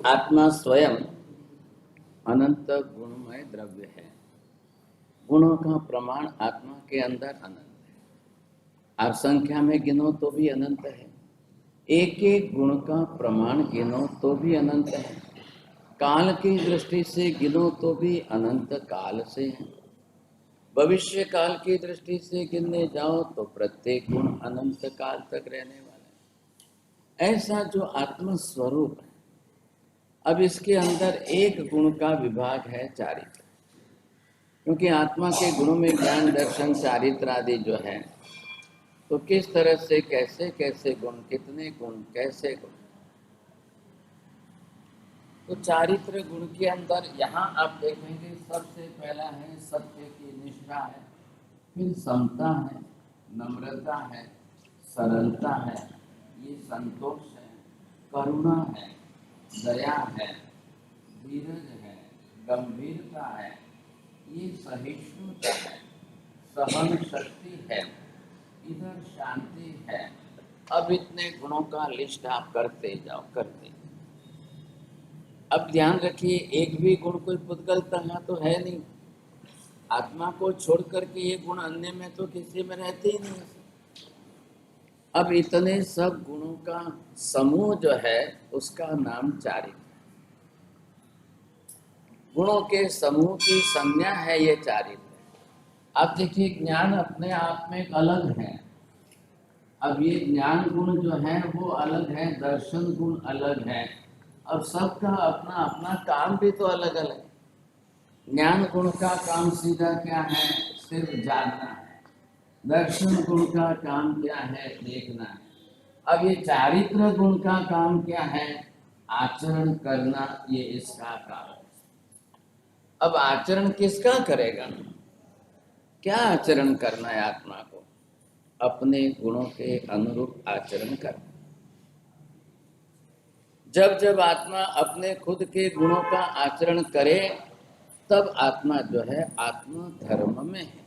आत्मा स्वयं अनंत गुणमय द्रव्य है। गुणों का प्रमाण आत्मा के अंदर अनंत है। आप संख्या में गिनो तो भी अनंत है। एक एक गुण का प्रमाण गिनो तो भी अनंत है। काल की दृष्टि से गिनो तो भी अनंत काल से है। भविष्य काल की दृष्टि से गिनने जाओ तो प्रत्येक गुण अनंत काल तक रहने वाला है। ऐसा जो आत्म स्वरूप है, अब इसके अंदर एक गुण का विभाग है चारित्र। क्योंकि आत्मा के गुणों में ज्ञान दर्शन चारित्र आदि जो है, तो किस तरह से कैसे कैसे गुण, कितने गुण, कैसे गुण, तो चारित्र गुण के अंदर यहाँ आप देखेंगे सबसे पहला है सत्य की निष्ठा है, फिर समता है, नम्रता है, सरलता है, ये संतोष है, करुणा है, दया है, धीरज है, गंभीरता है, ये सहिष्णुता है, सहन शक्ति है, इधर शांति है। अब इतने गुणों का लिस्ट आप करते जाओ, करते। अब ध्यान रखिए, एक भी गुण कोई पुद्गलता तो है नहीं। आत्मा को छोड़ करके ये गुण अन्य में तो किसी में रहते ही नहीं। अब इतने सब गुणों का समूह जो है उसका नाम चारित्र। गुणों के समूह की संज्ञा है ये चारित्र। अब देखिए, ज्ञान अपने आप में एक अलग है। अब ये ज्ञान गुण जो है वो अलग है, दर्शन गुण अलग है, और सबका अपना अपना काम भी तो अलग अलग है। ज्ञान गुण का काम सीधा क्या है? सिर्फ जानना है। दर्शन गुण का काम क्या है? देखना है। अब ये चारित्र गुण का काम क्या है? आचरण करना, ये इसका काम है। अब आचरण किसका करेगा? क्या आचरण करना है आत्मा को? अपने गुणों के अनुरूप आचरण करना। जब जब आत्मा अपने खुद के गुणों का आचरण करे, तब आत्मा जो है आत्मा धर्म में है।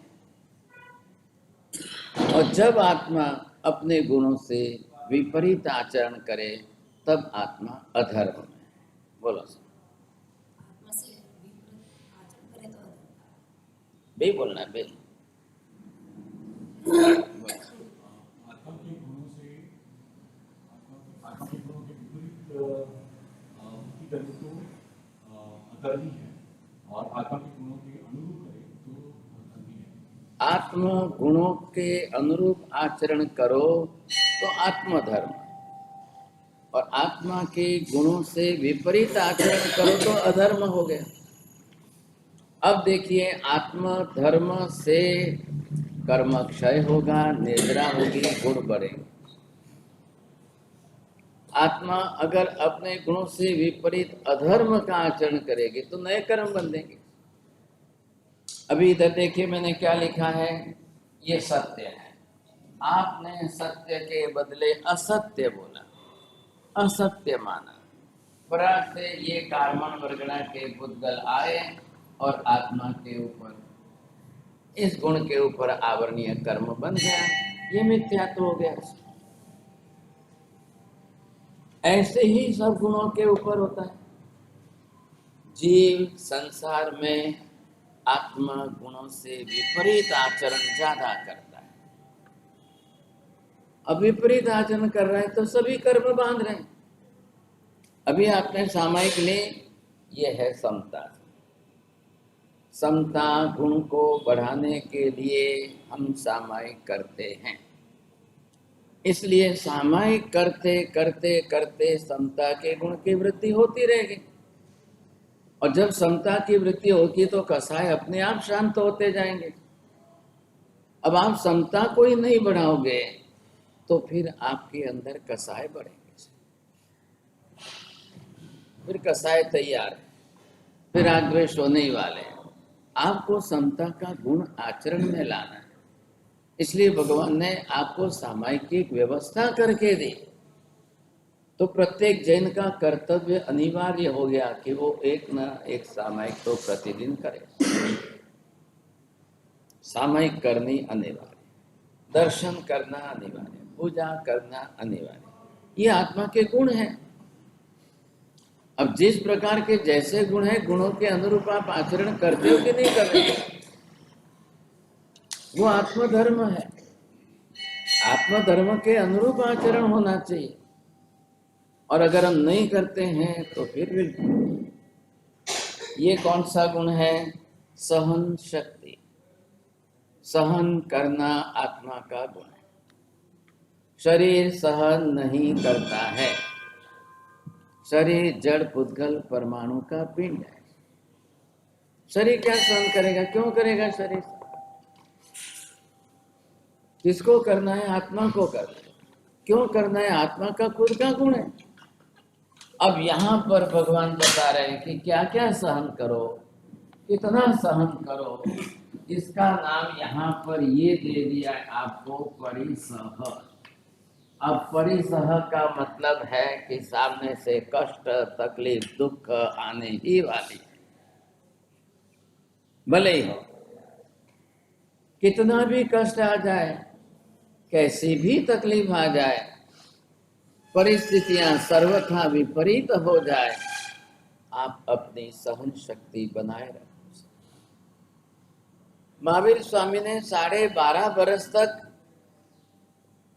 और जब आत्मा अपने गुणों से विपरीत आचरण करे, तब आत्मा अधर्म में है। बोलो सर। बे बोलना है, बे। और आत्मा के गुणों के अनुरूप करे तो धर्मी है। आत्म गुणों के अनुरूप आचरण करो तो आत्मधर्म, और आत्मा के गुणों से विपरीत आचरण करो तो अधर्म हो गया। अब देखिए, आत्म धर्म से कर्म क्षय होगा, निद्रा होगी, गुण बढ़ेंगे। आत्मा अगर अपने गुणों से विपरीत अधर्म का आचरण करेगी तो नए कर्म बंधेंगे। अभी इधर देखिए, मैंने क्या लिखा है, ये सत्य है। आपने सत्य के बदले असत्य बोला, असत्य माना। पराग से ये कार्बन वर्गणा के पुद्गल आए और आत्मा के ऊपर, इस गुण के ऊपर आवरणीय कर्म बन गया, ये मिथ्यात्व हो गया। ऐसे ही सब गुणों के ऊपर होता है। जीव संसार में आत्मा गुणों से विपरीत आचरण ज्यादा करता है। अब विपरीत आचरण कर रहा है तो सभी कर्म बांध रहे हैं। अभी आपने सामायिक ले, ये है समता। समता गुण को बढ़ाने के लिए हम सामायिक करते हैं। इसलिए सामायिक करते करते करते समता के गुण की वृद्धि होती रहेगी। और जब समता की वृद्धि होगी तो कसाय अपने आप शांत होते जाएंगे। अब आप समता को ही नहीं बढ़ाओगे तो फिर आपके अंदर कसाय बढ़ेंगे। फिर कसाय तैयार है, फिर आग्रह होने ही वाले हैं। आपको समता का गुण आचरण में लाना है। इसलिए भगवान ने आपको सामायिक व्यवस्था करके दी। तो प्रत्येक जैन का कर्तव्य अनिवार्य हो गया कि वो एक न एक सामायिक तो प्रतिदिन करे। सामायिक करनी अनिवार्य, दर्शन करना अनिवार्य, पूजा करना अनिवार्य, ये आत्मा के गुण हैं। अब जिस प्रकार के जैसे गुण है, गुणों के अनुरूप आप आचरण करते हो कि नहीं कर रहे, वो आत्मधर्म है। आत्मधर्म के अनुरूप आचरण होना चाहिए। और अगर हम नहीं करते हैं तो फिर ये कौन सा गुण है? सहन शक्ति। सहन करना आत्मा का गुण है। शरीर सहन नहीं करता है। शरीर जड़ पुद्गल परमाणु का पिंड है। शरीर क्या सहन करेगा? क्यों करेगा शरीर? किसको करना है? आत्मा को करना है। क्यों करना है? आत्मा का खुद का गुण है। अब यहाँ पर भगवान बता रहे हैं कि क्या क्या सहन करो, कितना सहन करो। इसका नाम यहाँ पर ये दे दिया है आपको, परिसह। अब परिसह का मतलब है कि सामने से कष्ट, तकलीफ, दुख आने ही वाली, भले ही हो, कितना भी कष्ट आ जाए, कैसी भी तकलीफ आ जाए, परिस्थितियां सर्वथा विपरीत हो जाए, आप अपनी सहन शक्ति बनाए रखो। महावीर स्वामी ने 12.5 बरस तक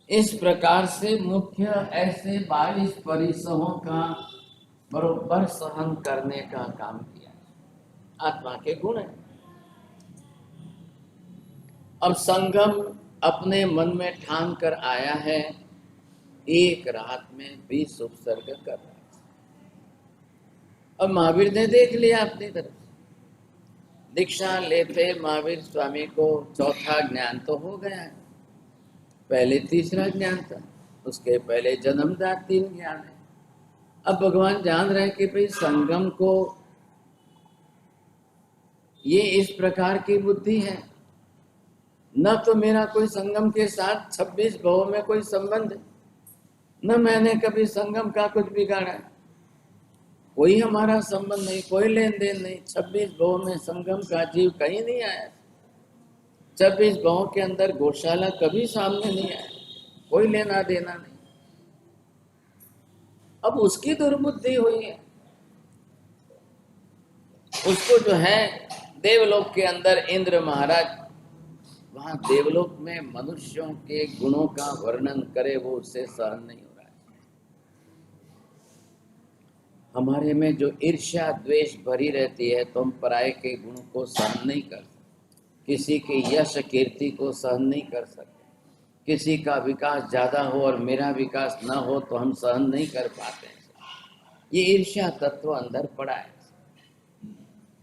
इस प्रकार से मुख्य ऐसे 22 परिसहों का बरोबर सहन करने का काम किया। आत्मा के गुण है। अब संगम अपने मन में ठान कर आया है, एक रात में 20 उपसर्ग कर रहा है। अब महावीर ने देख लिया अपनी तरफ। दीक्षा लेते महावीर स्वामी को चौथा ज्ञान तो हो गया है। पहले तीसरा ज्ञान था, उसके पहले जन्मजात 3 ज्ञान है। अब भगवान जान रहे हैं कि भाई संगम को ये इस प्रकार की बुद्धि है, न तो मेरा कोई संगम के साथ 26 भवों में कोई संबंध है, न मैंने कभी संगम का कुछ बिगाड़ा है, कोई हमारा संबंध नहीं, कोई लेन देन नहीं। 26 भवों में संगम का जीव कहीं नहीं आया। 26 भवों के अंदर गौशाला कभी सामने नहीं आया, कोई लेना देना नहीं। अब उसकी दुर्बुद्धि हुई है। उसको जो है देवलोक के अंदर इंद्र महाराज, वहां देवलोक में मनुष्यों के गुणों का वर्णन करे, वो उससे सहन नहीं हो रहा है। हमारे में जो ईर्ष्या द्वेष भरी रहती है, तो हम पराये के गुण को सहन नहीं कर सकते, किसी के यश कीर्ति को सहन नहीं कर सकते, किसी का विकास ज्यादा हो और मेरा विकास न हो तो हम सहन नहीं कर पाते। ये ईर्ष्या तत्व अंदर पड़ा है।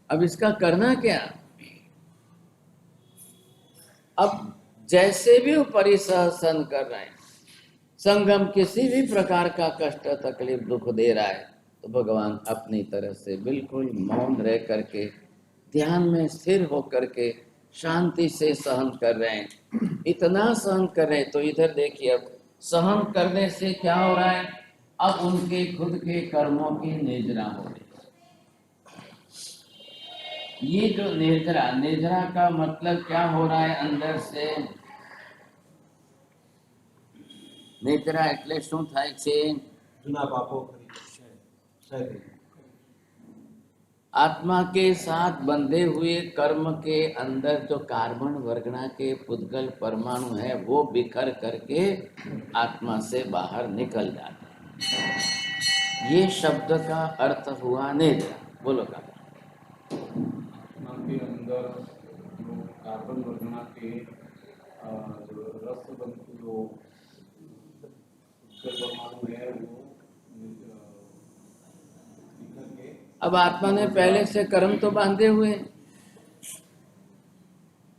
अब इसका करना क्या? अब जैसे भी वो परिसह सहन कर रहे हैं, संगम किसी भी प्रकार का कष्ट, तकलीफ, दुख दे रहा है, तो भगवान अपनी तरफ से बिल्कुल मौन रह करके, ध्यान में स्थिर होकर के शांति से सहन कर रहे हैं। इतना सहन कर रहे हैं। तो इधर देखिए, अब सहन करने से क्या हो रहा है? अब उनके खुद के कर्मों की निर्जरा हो रही है। ये जो निर्जरा, निर्जरा का मतलब क्या हो रहा है? अंदर से निर्जरा એટલે શું થાય છે? જૂના પાપો કરી ક્ષય કરી। आत्मा के साथ बंधे हुए कर्म के अंदर जो कार्बन वर्गना के पुद्गल परमाणु है, वो बिखर करके आत्मा से बाहर निकल जाते हैं। ये शब्द का अर्थ हुआ निर्जरा। बोलो का आत्मा के अंदर जो कार्बन वर्गना के जो रस बंधु जो परमाणु है, वो निकल के अब आत्मा ने पहले से कर्म तो बांधे हुए हैं,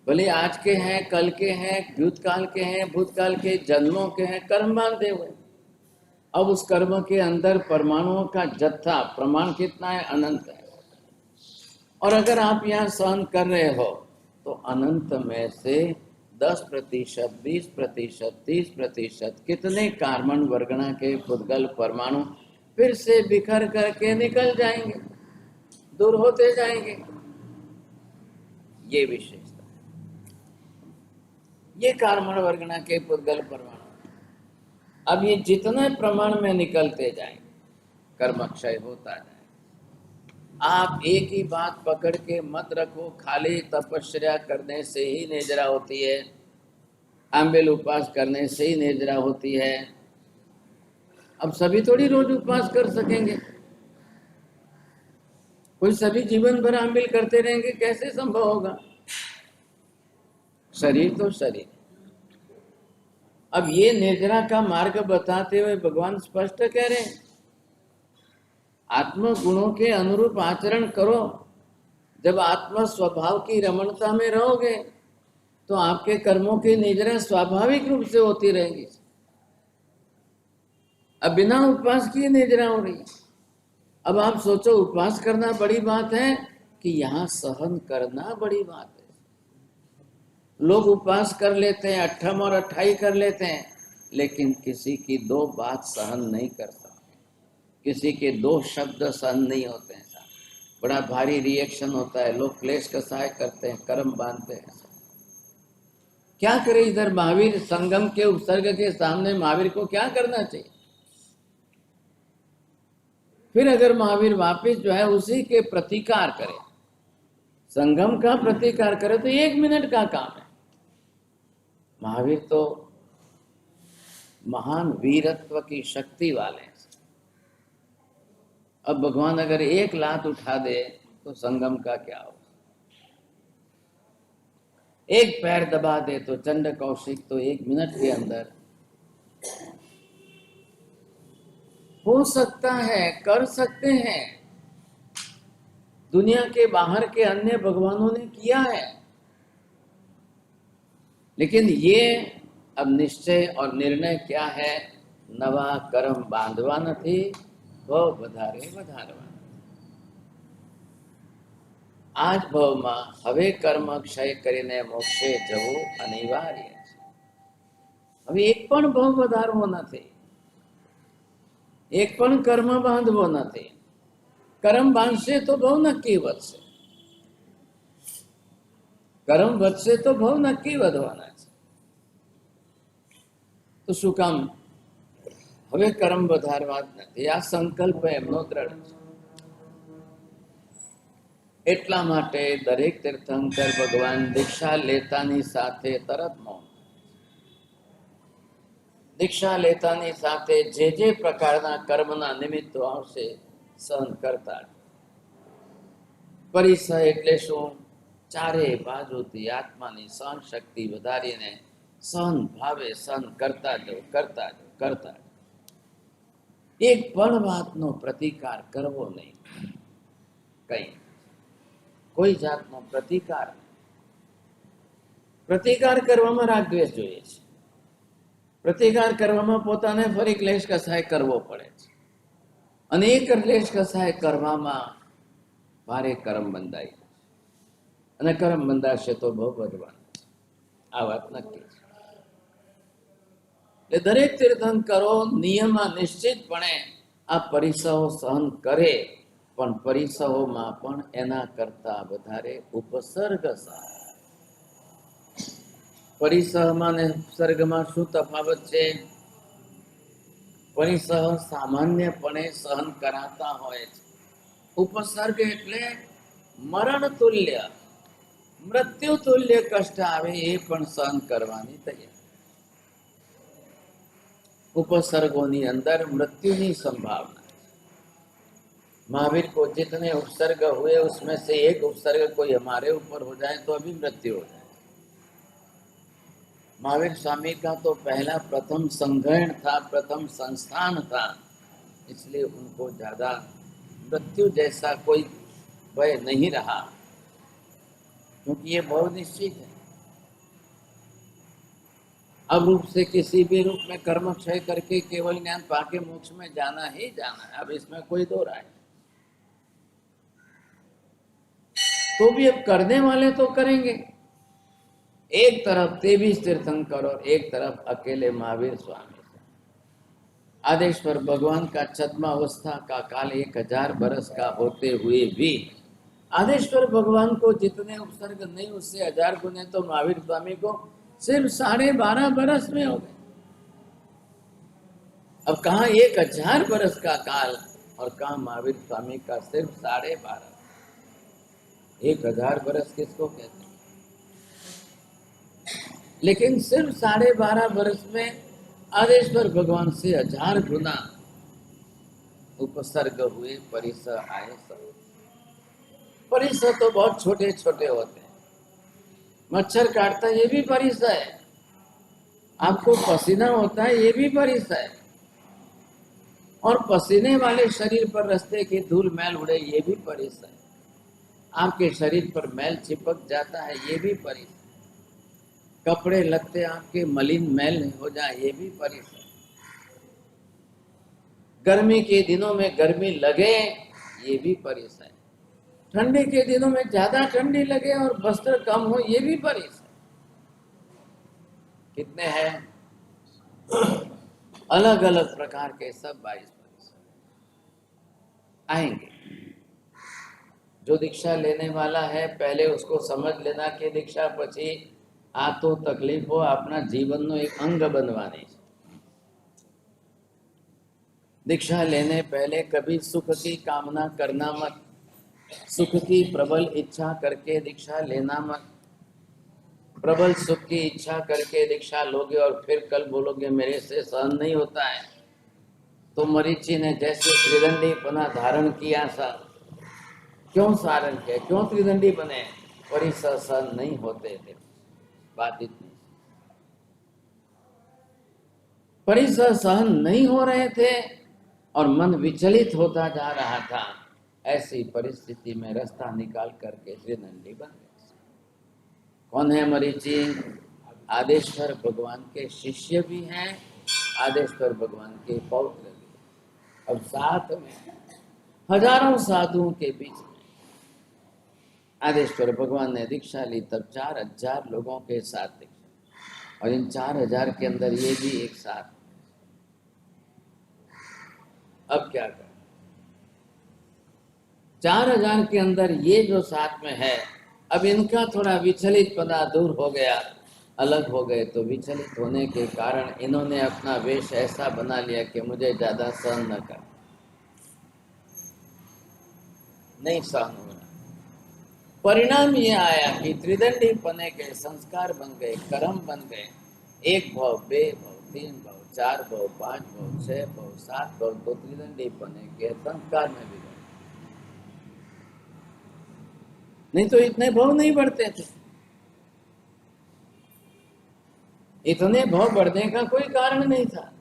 भले आज के हैं, कल के हैं, भूतकाल के हैं, भूतकाल के जन्मों के हैं, कर्म बांधे हुए। अब उस कर्म के अंदर परमाणुओं का जत्था, प्रमाण कितना है? अनंत है। और अगर आप यहाँ सहन कर रहे हो, तो अनंत में से 10%, 20%, 30% कितने कार्बन वर्गना के पुद्गल परमाणु फिर से बिखर करके निकल जाएंगे, दूर होते जाएंगे। ये विशेषता, ये कार्बन वर्गना के पुद्गल परमाणु। अब ये जितने प्रमाण में निकलते जाएंगे, कर्म क्षय होता जाएगा। आप एक ही बात पकड़ के मत रखो, खाली तपस्या करने से ही निद्रा होती है, आंबेल उपवास करने से ही निद्रा होती है। अब सभी थोड़ी रोज उपवास कर सकेंगे, कोई सभी जीवन भर आंबेल करते रहेंगे, कैसे संभव होगा? शरीर तो शरीर। अब ये निद्रा का मार्ग बताते हुए भगवान स्पष्ट कह रहे हैं, आत्म गुणों के अनुरूप आचरण करो। जब आत्म स्वभाव की रमणता में रहोगे तो आपके कर्मों की निद्रा स्वाभाविक रूप से होती रहेगी। अब बिना उपवास किए निद्रा हो रही है। अब आप सोचो, उपवास करना बड़ी बात है कि यहाँ सहन करना बड़ी बात है? लोग उपवास कर लेते हैं, अट्ठम और अट्ठाई कर लेते हैं, लेकिन किसी की दो बात सहन नहीं कर सकते, किसी के दो शब्द सहन नहीं होते हैं। बड़ा भारी रिएक्शन होता है, लोग क्लेश का सहाय करते हैं, कर्म बांधते हैं। क्या करे? इधर महावीर संगम के उपसर्ग के सामने महावीर को क्या करना चाहिए? फिर अगर महावीर वापिस जो है उसी के प्रतिकार करे, संगम का प्रतिकार करे, तो 1 मिनट का काम है। महावीर तो महान वीरत्व की शक्ति वाले हैं। अब भगवान अगर एक लात उठा दे तो संगम का क्या हो? एक पैर दबा दे तो चंड कौशिक तो 1 मिनट के अंदर हो सकता है, कर सकते हैं। दुनिया के बाहर के अन्य भगवानों ने किया है, लेकिन ये अब निश्चय और निर्णय क्या है? नवा कर्म बांधवा નથી, ભવ વધારે વધારવા। આજ ભવમાં હવે કર્મ ક્ષય કરીને મોક્ષે જવું અનિવાર્ય છે। હવે એક પણ ભવ વધારવો નથી, એક પણ કર્મ બાંધવો નથી। કર્મ બાંધશે તો ભવ નક્કી વધશે, કર્મ વધશે તો ભવ નક્કી વધવાના છે। તો શું કામ હવે કર્મ વધારવા જ નથી? આ સંકલ્પ એમનો દ્રઢ છે। એટલા માટે દરેક તીર્થંકર ભગવાન દીક્ષા લેતાની સાથે તરત મૌન, દીક્ષા લેતાની સાથે જે પ્રકારના કર્મના નિમિત્તો આવશે સહન કરતા। પરિસર એટલે શું? ચારે બાજુથી આત્માની સહન શક્તિ વધારીને સહન ભાવે સહન કરતા જો કરતા જો કરતા જો। એક પણ વાતનો પ્રતિકાર કરવો નહીં, કઈ કોઈ જાતનો પ્રતિકાર। પ્રતિકાર કરવામાં રાગ દ્વેષ જોઈએ છે, પ્રતિકાર કરવામાં પોતાને ફરી ક્લેશ કસાય કરવો પડે છે, અને એ ક્લેશ કસાય કરવામાં ભારે કર્મ બંધાય અને કર્મ બંધાશે તો બહુ વધવાનું છે। આ વાત નક્કી છે। એટલે દરેક તીર્થંકરો નિયમમાં નિશ્ચિતપણે આ પરિસરો સહન કરે, પણ પરિસરોમાં પણ એના કરતા વધારે ઉપસર્ગ સહાય। પરિસરમાં ને ઉપસર્ગમાં શું તફાવત છે? પરિસર સામાન્યપણે સહન કરાતા હોય છે, ઉપસર્ગ એટલે મરણ તુલ્ય, મૃત્યુ તુલ્ય કષ્ટ આવે એ પણ સહન કરવાની તૈયારી। उपसर्गों अंदर मृत्यु की संभावना। महावीर को जितने उपसर्ग हुए उसमें से एक उपसर्ग कोई हमारे ऊपर हो जाए तो अभी मृत्यु हो जाए। महावीर स्वामी का तो पहला प्रथम संग्रहण था, प्रथम संस्थान था, इसलिए उनको ज्यादा मृत्यु जैसा कोई भय नहीं रहा, क्योंकि ये बहुत निश्चित है। अब रूप से किसी भी रूप में कर्म क्षय करके केवल ज्ञान पाके मोक्ष में जाना ही जाना है। अब इसमें कोई दो राय। तो भी अब करने वाले तो करेंगे। एक तरफ 23 तीर्थंकर और एक तरफ अकेले महावीर स्वामी। आदेश्वर भगवान का छद्मा अवस्था का काल 1000 बरस का होते हुए भी आदेश्वर भगवान को जितने उपसर्ग नहीं उससे 1000 गुने तो महावीर स्वामी को सिर्फ 12.5 बरस में हो गए। अब कहा 1000 बरस का काल और कहा महावीर स्वामी का सिर्फ 12.5। 1000 वर्ष किसको कहते हैं? लेकिन सिर्फ 12.5 वर्ष में आदेश्वर भगवान से 1000 गुना उपसर्ग हुए, परिसर आए सब। परिसर तो बहुत छोटे छोटे होते हैं। मच्छर काटता है ये भी परिसर है, आपको पसीना होता है ये भी परिसर है, और पसीने वाले शरीर पर रास्ते की धूल मैल उड़े ये भी परिसर है, आपके शरीर पर मैल चिपक जाता है ये भी परिसर, कपड़े लगते आपके मलिन मैल हो जाए ये भी परिसर, गर्मी के दिनों में गर्मी लगे ये भी परिसर है, ठंडी के दिनों में ज्यादा ठंडी लगे और वस्त्र कम हो ये भी परिसर। कितने हैं? अलग अलग प्रकार के सब 22 परिसर आएंगे। जो दीक्षा लेने वाला है पहले उसको समझ लेना कि दीक्षा પછી આ તો તકલીફો આપણા જીવનનો એક અંગ બનવાની છે। दीक्षा लेने पहले कभी सुख की कामना करना मत, सुख की प्रबल इच्छा करके दीक्षा लेना मत। प्रबल सुख की इच्छा करके दीक्षा लोगे और फिर कल बोलोगे मेरे से सहन नहीं होता है, तो मरीचि ने जैसे त्रिदंडी पना धारण किया था, क्यों सारण किया, क्यों त्रिदंडी बने? परिसर सहन नहीं होते थे, बात इतनी। परिसर सहन नहीं हो रहे थे और मन विचलित होता जा रहा था, ऐसी परिस्थिति में रास्ता निकाल करके त्रिदंडी बन गए। कौन है मरीचि? आदेश्वर भगवान के शिष्य भी हैं, आदेश्वर भगवान के पौत्र भी। अब साथ में हजारों साधुओं के बीच में आदेश्वर भगवान ने दीक्षा ली, तब 4000 लोगों के साथ दीक्षा, और इन 4000 के अंदर ये भी एक साथ। अब क्या कर? 4000 के अंदर ये जो साथ में है, अब इनका थोड़ा विचलित पना दूर हो गया, अलग हो गए, तो विचलित होने के कारण इन्होंने अपना वेश ऐसा बना लिया कि मुझे ज्यादा सहन न कर, नहीं सहन हो रहा। परिणाम ये आया कि त्रिदंडी पने के संस्कार बन गए, कर्म बन गए। 1 भव, 2 भव, 3 भव, 4 भव, 5 भव, 6 भव, 7 भव, तो त्रिदंडी पने के संस्कार में भी गए। नहीं तो इतने भव नहीं बढ़ते थे, इतने भव बढ़ने का कोई कारण नहीं था।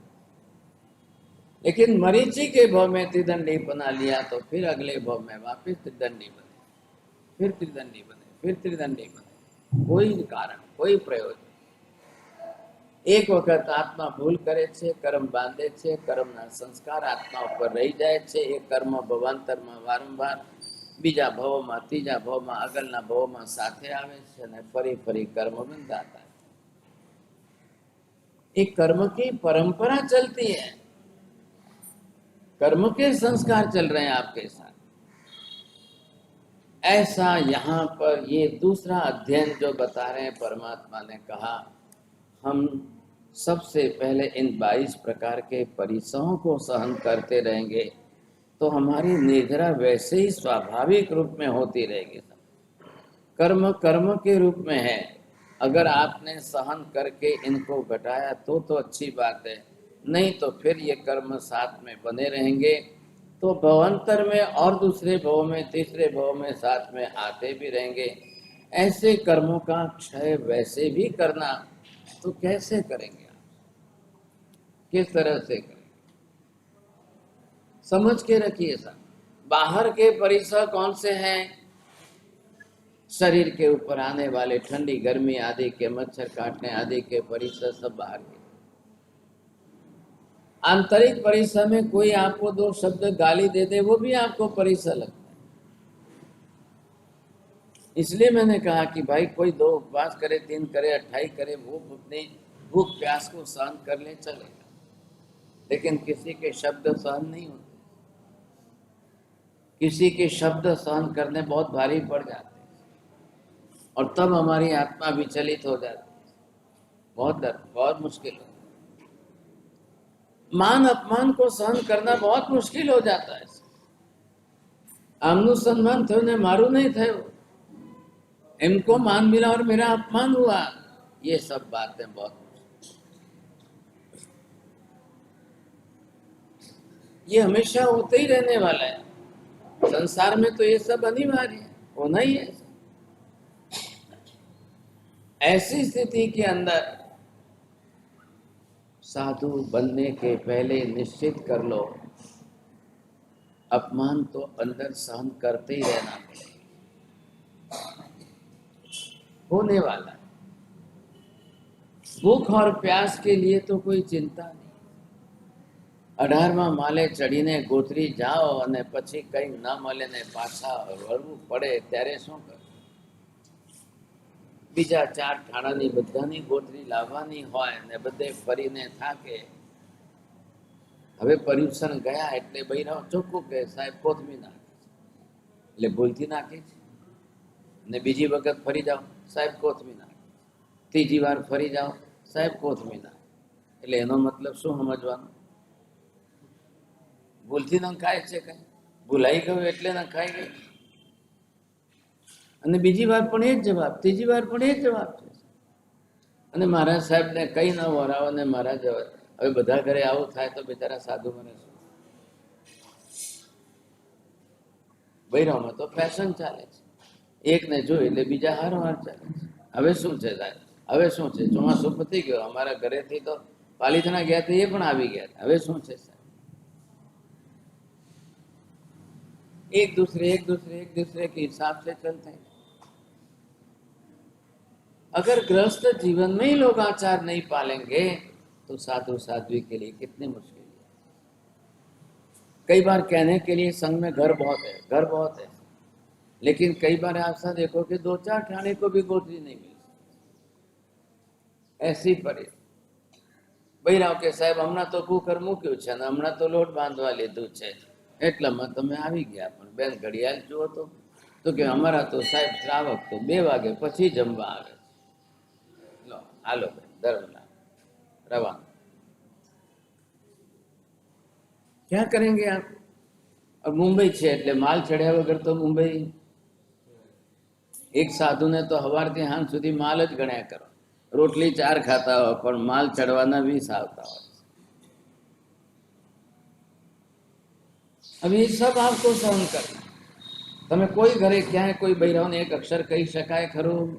लेकिन मरीचि के भव में त्रिदंडी बना लिया, तो फिर अगले भव में वापिस त्रिदंडी बने, फिर त्रिदंडी बने, फिर त्रिदंडी बने। कोई कारण, कोई प्रयोजन। एक वक्त आत्मा भूल करे छे, कर्म बांधे छे, कर्मना संस्कार आत्मा ઉપર રહી જાય છે। એ કર્મ ભવાંતરમાં વારંવાર બીજા ભવોમાં, ત્રીજા ભવમાં, આગળના ભવોમાં સાથે આવે છે અને ફરી ફરી કર્મ બંધાતા है। एक कर्म की परंपरा चलती है, कर्म के संस्कार चल रहे हैं आपके साथ। ऐसा यहाँ पर ये दूसरा अध्ययन जो बता रहे हैं, परमात्मा ने कहा हम सबसे पहले इन 22 प्रकार के परिसरों को सहन करते रहेंगे तो हमारी निद्रा वैसे ही स्वाभाविक रूप में होती रहेगी। कर्म कर्म के रूप में है, अगर आपने सहन करके इनको घटाया तो अच्छी बात है, नहीं तो फिर ये कर्म साथ में बने रहेंगे, तो भवांतर में और दूसरे भव में, तीसरे भव में साथ में आते भी रहेंगे। ऐसे कर्मों का क्षय वैसे भी करना तो कैसे करेंगे आप, किस तरह से करेंगे? समझ के रखिए सर। बाहर के परिसर कौन से हैं? शरीर के ऊपर आने वाले ठंडी गर्मी आदि के, मच्छर काटने आदि के परिसर सब बाहर के। आंतरिक परिसर में कोई आपको 2 शब्द गाली दे दे, वो भी आपको परिसर लगता है। इसलिए मैंने कहा कि भाई कोई 2 उपवास करे, 3 करे, 28 करे, वो अपनी भूख प्यास को सहन कर ले, चलेगा। लेकिन किसी के शब्द सहन नहीं होते, किसी के शब्द सहन करने बहुत भारी पड़ जाते हैं और तब हमारी आत्मा विचलित हो जाती है, बहुत डर, बहुत मुश्किल होता है। मान अपमान को सहन करना बहुत मुश्किल हो जाता है। आमનું સન્માન થયું ને મારું नहीं થયું, इनको मान मिला और मेरा अपमान हुआ। ये सब बातें बहुत, ये हमेशा होते ही रहने वाला है। संसार में तो ये सब अनिवार्य है, होना ही है। ऐसी स्थिति के अंदर साधु बनने के पहले निश्चित कर लो, अपमान तो अंदर सहन करते ही रहना पड़ेगा, होने वाला है। भूख और प्यास के लिए तो कोई चिंता नहीं। 18માં માલે ચડીને ગોત્રી જાઓ અને પછી કઈ ન મળે ને પાછા વળવું પડે ત્યારે શું કરે? બીજા 4 ઠાણાની બધાની ગોત્રી લાવવાની હોય ને બધે ફરીને થાકે। હવે પર્યુષણ ગયા એટલે બૈરાવ ચોખ્ખું કે સાહેબ કોથમી નાખે એટલે ભૂલથી નાખે છે, ને બીજી વખત ફરી જાઓ સાહેબ કોથમી નાખે, ત્રીજી વાર ફરી જાઓ સાહેબ કોથમી નાખે, એટલે એનો મતલબ શું સમજવાનો? ભૂલથી નખાય છે, કઈ ભૂલાઈ ગયું એટલે નખાઈ ગયું। અને બીજી વાર પણ એ જ જવાબ, ત્રીજી વાર પણ એ જ જવાબ છે। અને મહારાજ સાહેબને કઈ ન વરાવો ને મહારાજ હવે બધા ઘરે આવું થાય તો બિચારા સાધુ મને શું? બૈરામાં તો ફેશન ચાલે છે, એકને જોઈ એટલે બીજા હારોહાર ચાલે છે। હવે શું છે સાહેબ? હવે શું છે? ચોમાસું પતી ગયો, અમારા ઘરેથી તો પાલિથણા ગયા હતા, એ પણ આવી ગયા હતા, હવે શું છે સાહેબ? एक दूसरे के हिसाब से चलते हैं। अगर गृहस्थ जीवन में ही लोग आचार नहीं पालेंगे तो साधु साध्वी के लिए कितनी मुश्किल है। कई बार कहने के लिए संघ में घर बहुत है, लेकिन कई बार ऐसा देखो कि 2-4 ठाणे को भी गोत्री नहीं मिली। ऐसी पड़े बहिराव के साहेब हमना तो कुकर मूक्યું છે ને હમણાં તો લોટ બાંધવા લીધું છે, એટલામાં તમે આવી ગયા। પણ બેન ઘડિયાળ જુઓ તો કે અમારા તો સાહેબ શ્રાવક તો 2 વાગે પછી જમવા આવે છે। લો હાલો બેન ધર્મના રવાના। क्या करेंगे आप? अब मुंबई છે એટલે માલ ચડ્યા વગર તો મુંબઈ, એક સાધુને તો સવારથી સાંજ સુધી માલ જ ગણ્યા કરો, રોટલી 4 खाता हो પણ માલ ચડવાના 20 આવતા હોય। अब ये सब आपको सहन करना। તમે કોઈ ઘરે ક્યાંય કોઈ બૈરાવને એક અક્ષર કહી શકાય ખરું?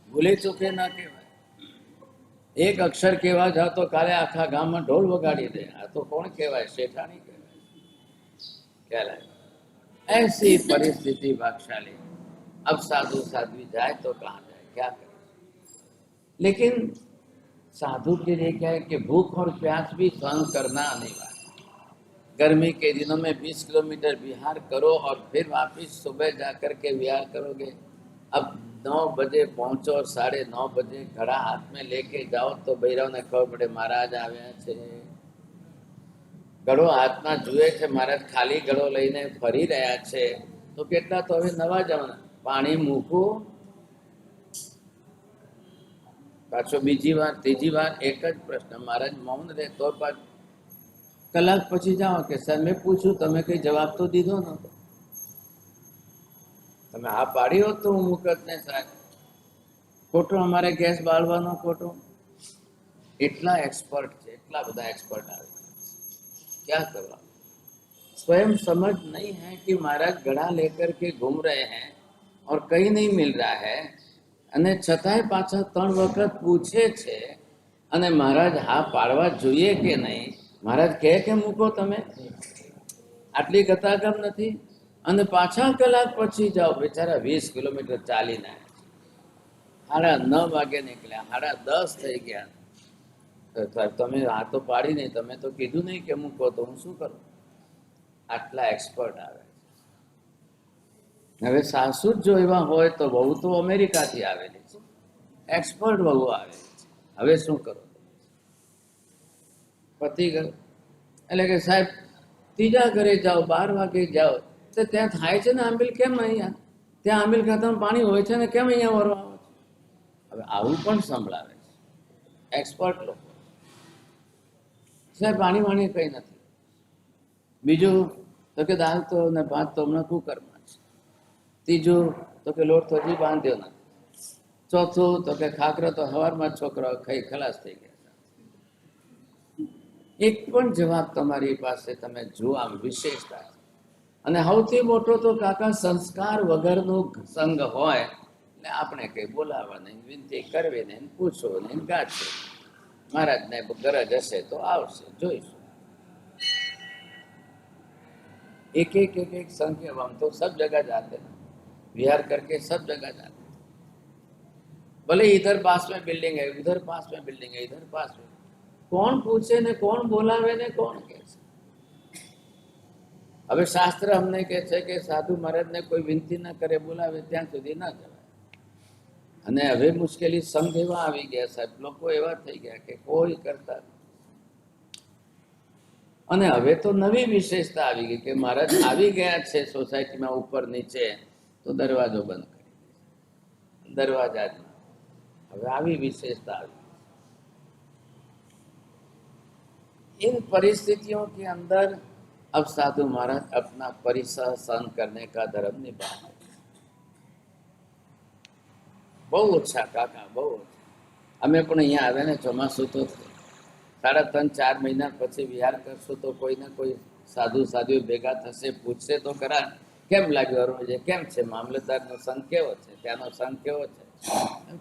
ભૂલે ચૂકે ના કહેવાય। એક અક્ષર કહેવા જાવ તો કાલે આખા ગામમાં ઢોલ વગાડી દે, આ તો કોણ કહેવાય? શેઠાણી કહેવાય, ખ્યાલ આવે? ऐसी परिस्थिति भागशाली। अब साधु साध्वी जाए तो कहाँ जाए, क्या करे? लेकिन साधु के लिए क्या है कि भूख और प्यास भी सहन करना अनिवार्य। गर्मी के दिनों में 20 किलोमीटर विहार करो और फिर वापिस सुबह जाकर के विहार करोगे। अब 9 बजे पहुंचो और 9:30 बजे घड़ा हाथ में लेके जाओ तो भैरव ने खबर पड़े महाराज આવ્યા છે। ઘડો હાથમાં જુએ છે, મહારાજ ખાલી ઘડો લઈને ફરી રહ્યા છે, તો કેટલા તો હવે નવા જવાના, પાણી મૂકું પાછો બીજી વાર ત્રીજી વાર એક જ પ્રશ્ન, મહારાજ મૌન રહે તો કલાક પછી જાઓ કે સર મેં પૂછ્યું તમે કઈ જવાબ તો દીધો નતો, તમે હા પાડી હોત તો હું મુકત ને સાહેબ, ખોટો અમારે ગેસ બાળવાનો ખોટો। એટલા એક્સપર્ટ છે, એટલા બધા એક્સપર્ટ આવે, क्या करवा? स्वयं समझ नहीं है कि महाराज घड़ा लेकर के घूम रहे हैं और कहीं नहीं मिल रहा है, અને છતાંય પાછા 3 વખત પૂછે છે અને મહારાજ હા પાડવા જોઈએ કે નહીં? મહારાજ કહે કે મૂકો તમે, આટલી ગતાગમ નથી, અને પાછા કલાક પછી જાઓ, બેચારા 20 કિલોમીટર ચાલીને 9:30 વાગે નીકળ્યા, 10:30 થઈ ગયા। તમે આ તો પાડી નહીં, તમે તો કીધું નહીં કે મૂકો, તો હું શું કરું? આટલા એક્સપર્ટ આવે। હવે સાસુ જો એવા હોય તો વહુ તો અમેરિકાથી આવેલી છે, એક્સપર્ટ વહુ આવેલી છે, હવે શું કરો? પતિ ગયો એટલે કે સાહેબ ત્રીજા ઘરે જાઓ, 12 વાગે જાઓ, તો ત્યાં થાય છે ને આંબીલ, કેમ અહીંયા? ત્યાં આંબીલ ખાતામાં પાણી હોય છે ને કેમ અહીંયા વરવા આવો છો? હવે આવું પણ સંભળાવે છે એક્સપર્ટ લોકો, સાહેબ પાણી વાણી કઈ નથી, બીજું તો કે દાળ તો ને ભાત તો હમણાં કુકરમાં છે. ત્રીજું તો કે લોટ તો હજી બાંધ્યો નથી. ચોથું તો કે ખાખરો તો સવારમાં છોકરાઓ ખાઈ ખલાસ થઈ ગયા. એક પણ જવાબ તમારી પાસે તમે જુઓ આમ વિશેષતા છે. અને સૌથી મોટો તો કાકા સંસ્કાર વગરનો સંઘ હોય એટલે આપણે કઈ બોલાવવા નહીં, વિનંતી કરવી નહીં, પૂછવો નહીં, ગાંઠવો. મહારાજને ગરજ હશે તો આવશે, જોઈશું. एक एक एक एक संघ के हम तो सब जगह जाते हैं, विहार करके सब जगह जाते हैं. भले इधर पास में बिल्डिंग है, उधर पास में बिल्डिंग है, इधर पास में कौन पूछे ने कौन बोलावे ने कौन કહે છે. હવે શાસ્ત્ર અમને કહે છે કે સાધુ મહારાજને કોઈ વિનંતી ન કરે, બોલાવે ત્યાં સુધી ન જવાય. અને હવે મુશ્કેલી સંઘ એવા આવી ગયા સાહેબ, લોકો એવા થઈ ગયા કે કોઈ કરતા. અને હવે તો નવી વિશેષતા આવી ગઈ કે મહારાજ આવી ગયા છે સોસાયટીમાં ઉપર નીચે તો દરવાજો બંધ કરી દે, દરવાજા જ ના. હવે આવી વિशेषता આવી. इन परिस्थितियों के अंदर अब साधु महाराज अपना परिसर सहन करने का धर्म निभा रहे. બહુ ઓછા કાકા, બહુ ઓછા. અમે પણ અહીંયા આવે ને ચોમાસું તો 3.5-4 મહિના પછી વિહાર કરશું તો કોઈ ને કોઈ સાધુ સાધુ ભેગા થશે, પૂછશે તો ખરા કેમ લાગ્યું અરુણજી, કેમ છે, મામલતદારનો સંઘ કેવો છે, ત્યાંનો સંઘ કેવો છે,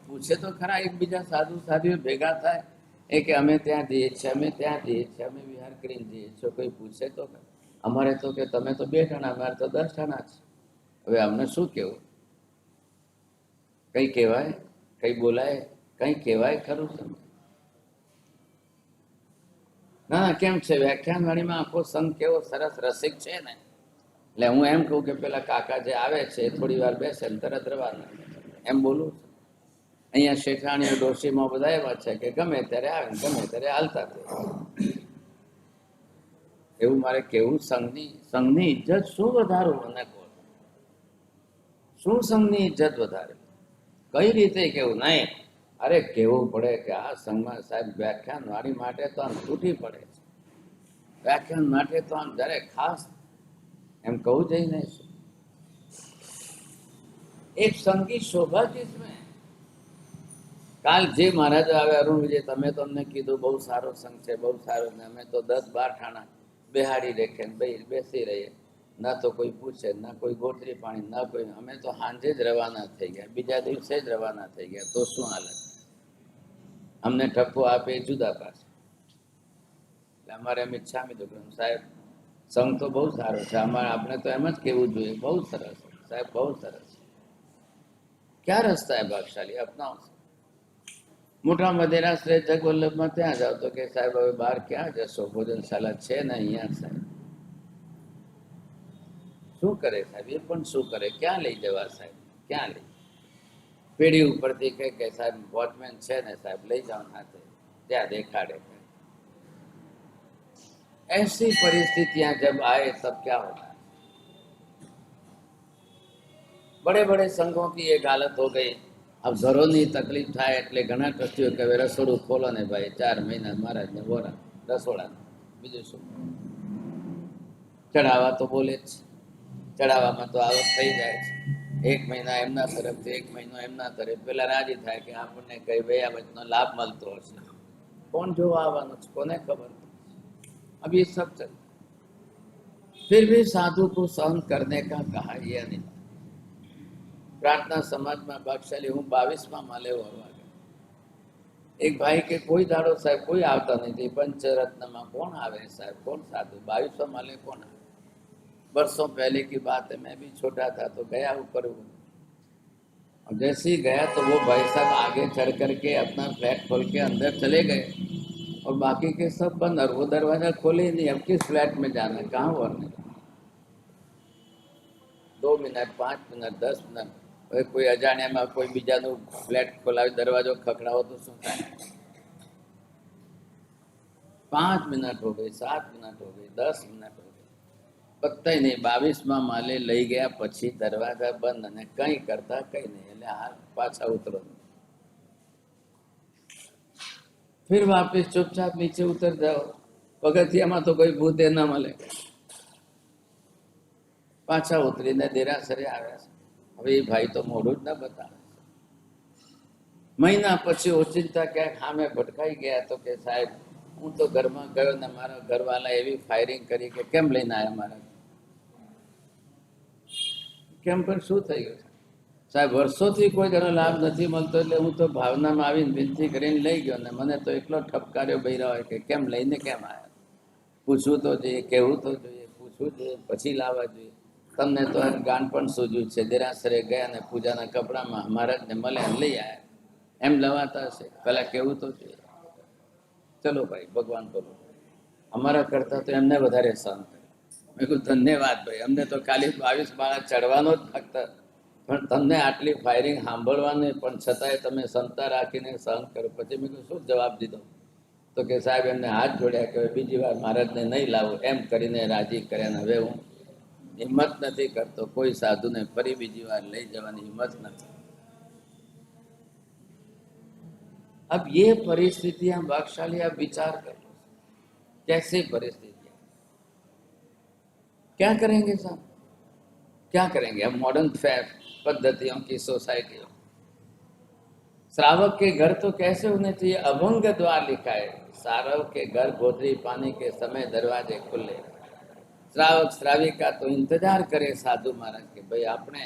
પૂછે તો ખરા. એકબીજા સાધુ સાધુઓ ભેગા થાય એ કે અમે ત્યાં જઈએ છીએ, અમે ત્યાં જઈએ છીએ, અમે વિહાર કરીને જઈએ છીએ. કોઈ પૂછે તો ખરા. અમારે તો કે તમે તો 2 જણા, અમારે તો 10 જણા છે. હવે અમને શું કહેવું? કઈ કહેવાય, કઈ બોલાય, કઈ કહેવાય ખરું છે? ના કેમ છે વ્યાખ્યાન વાણીમાં આખો સંઘ કેવો સરસ રસિક છે ને. એટલે હું એમ કહું કે પેલા કાકા જે આવે છે થોડી વાર બેસે ને તરત રવાના, એમ બોલું. અહીંયા શેઠાણીઓ ડોશીમાં બધા એવા છે કે ગમે ત્યારે આવે ને ગમે ત્યારે હાલતા થાય. એવું મારે કેવું. સંઘની ઇજ્જત શું વધારું મને કહો? શું સંઘની ઇજ્જત વધારે? કઈ રીતે કેવું? નહીં, અરે કહેવું પડે કે આ સંઘમાં સાહેબ વ્યાખ્યાન વાણી માટે તો આમ તૂટી પડે છે, વ્યાખ્યાન માટે તો આમ જ્યારે ખાસ એમ કહું જઈને એક સંગી શોભા जिसमें. કાલ જે મહારાજ આવે અરુણજી, તમે તો અમને કીધું બહુ સારો સંઘ છે, બહુ સારો. ને અમે તો 10-12 ઠાણા બેહાડી રેખે બેસી રહીએ, ના તો કોઈ પૂછે, ના કોઈ ગોતરી પાણી, ના કોઈ. અમે તો સાંજે જ રવાના થઈ ગયા, બીજા દિવસે જ રવાના થઈ ગયા. તો શું હાલત? અમને ઠપકો આપે જુદા પાસે. એટલે અમારે એમ ઈચ્છા દુઃખ સાહેબ સંઘ તો બહુ સારો છે અમારે, આપણે તો એમ જ કહેવું જોઈએ બહુ સરસ સાહેબ, બહુ સરસ. ક્યાં રસ્તા હે ભાગશાળી, અપનાવો. મોટા મધેરા શ્રેષ્ઠ જગવલ્લભમાં ત્યાં જાઓ તો કે સાહેબ હવે બહાર ક્યાં જશો, ભોજનશાલા છે ને અહીંયા સાહેબ. શું કરે સાહેબ? એ પણ શું કરે? ક્યાં લઈ જવા સાહેબ, ક્યાં લઈ? પેઢી ઉપરથી કહે કે સાહેબ વોચમેન છે ને સાહેબ લઈ જાઓ સાથે, ત્યાં દેખાડે. ऐसी परिस्थितियां जब आए तब क्या होगा? बड़े बड़े संघों की एक हालत हो गई. अब घरों की तकलीफ થાય એટલે ઘણા ટ્રસ્ટીઓ કહે રસોડું ખોલો ને ભાઈ, 4 મહિના મહારાજને બોરા રસોડા. બીજું શું? ચડાવવા તો બોલે જ છે, ચડાવવામાં તો આવક થઈ જાય છે. 1 મહિના એમના તરફથી, 1 મહિનો એમના તરફ. પેલા રાજી થાય કે આપણને કઈ વયા વચનો લાભ મળતો હશે. કોણ જોવા આવવાનું છે, કોને ખબર? अब ये सब चल, फिर भी साधु को सहन करने का कहा यह नहीं. प्रार्थना समाज में भागशाली हूँ 22वां माले वरवा गया. एक भाई के कोई दाड़ो साहब कोई आता नहीं थी. पंचरत्न में कौन आवे साहब, कौन साधु? 22वां माले कौन आवे? वर्षों पहले की बात है, मैं भी छोटा था तो गया ऊपर. और जैसे ही गया तो वो भाई साहब आगे चढ़ करके अपना फ्लैट खोल के अंदर चले गए और बाकी के सब बंद. और वो दरवाजा खोले ही नहीं. अब किस फ्लैट में जाना, कहाँ वरने? 2 मिनट 5 मिनट 10 मिनट હવે કોઈ અજાણ્યામાં કોઈ બીજાનું ફ્લેટ ખોલાવી દરવાજો ખખડાવો તો શું થાય? 5 મિનિટ હો ગઈ, 7 મિનિટ હો ગઈ, 10 મિનિટ હો ગઈ, પત્તાય નહીં. 22મા માલે લઈ ગયા પછી દરવાજા બંધ અને કંઈ કરતા કંઈ નહીં. એટલે હાલ પાછા ઉતરો. फिर वापस चुपचाप नीचे उतर जाओ. पगथिया में तो कोई भूते न मले. પાછા ઉતરીને દેરાસરે આવ્યા છે. હવે એ ભાઈ તો મોઢું જ ન બતાવે. મહિના પછી ઓચિંતા ક્યાંક સામે ભટકાઈ ગયા તો કે સાહેબ હું તો ઘરમાં ગયો ને મારા ઘરવાળા એવી ફાયરિંગ કરી કે કેમ લઈને આવ્યા મારા? કેમ પણ શું થઈ ગયું સાહેબ? વર્ષોથી કોઈ જણો લાભ નથી મળતો એટલે હું તો ભાવનામાં આવીને વિનંતી કરીને લઈ ગયો ને મને તો એટલો ઠપકાર્યો બૈરા હોય કે કેમ લઈને કેમ આવ્યા? પૂછવું તો જોઈએ, કહેવું તો જોઈએ, પૂછવું જોઈએ પછી લાવવા જોઈએ. તમને તો ગાન પણ સૂજ્યું છે. દેરાસરે ગયા ને પૂજાના કપડામાં મહારાજને મળે લઈ આવ્યા. એમ લવાતા હશે? પેલા કેવું તો જોઈએ. ચલો ભાઈ, ભગવાન બોલો. અમારા કરતા તો એમને વધારે સહન કરે. મેં કહ્યું ધન્યવાદ ભાઈ, અમને તો ખાલી 22 માળા ચડવાનો જ ફક્ત, પણ તમને આટલી ફાયરિંગ સાંભળવાની પણ છતાંય તમે ક્ષમતા રાખીને સહન કરો. પછી મેં કહ્યું શું જવાબ દીધો? તો કે સાહેબ એમને હાથ જોડ્યા કે બીજી વાર મહારાજને નહીં લાવું એમ કરીને રાજી કર્યા. હવે હું હિંમત નથી કરતો કોઈ સાધુને ફરી બીજી વાર લઈ જવાની હિંમત નથી. अब ये परिस्थितियां भागशाली, आप विचार करो कैसी परिस्थितियां, क्या करेंगे साहब? क्या करेंगे? अब मॉडर्न पद्धतियों की सोसाइटी, श्रावक के घर तो कैसे होने चाहिए? अभंग द्वार लिखा है, श्रावक के घर गोदरी पानी के समय दरवाजे खुले. श्रावक श्राविका तो इंतजार करे साधु महाराज के भाई આપણે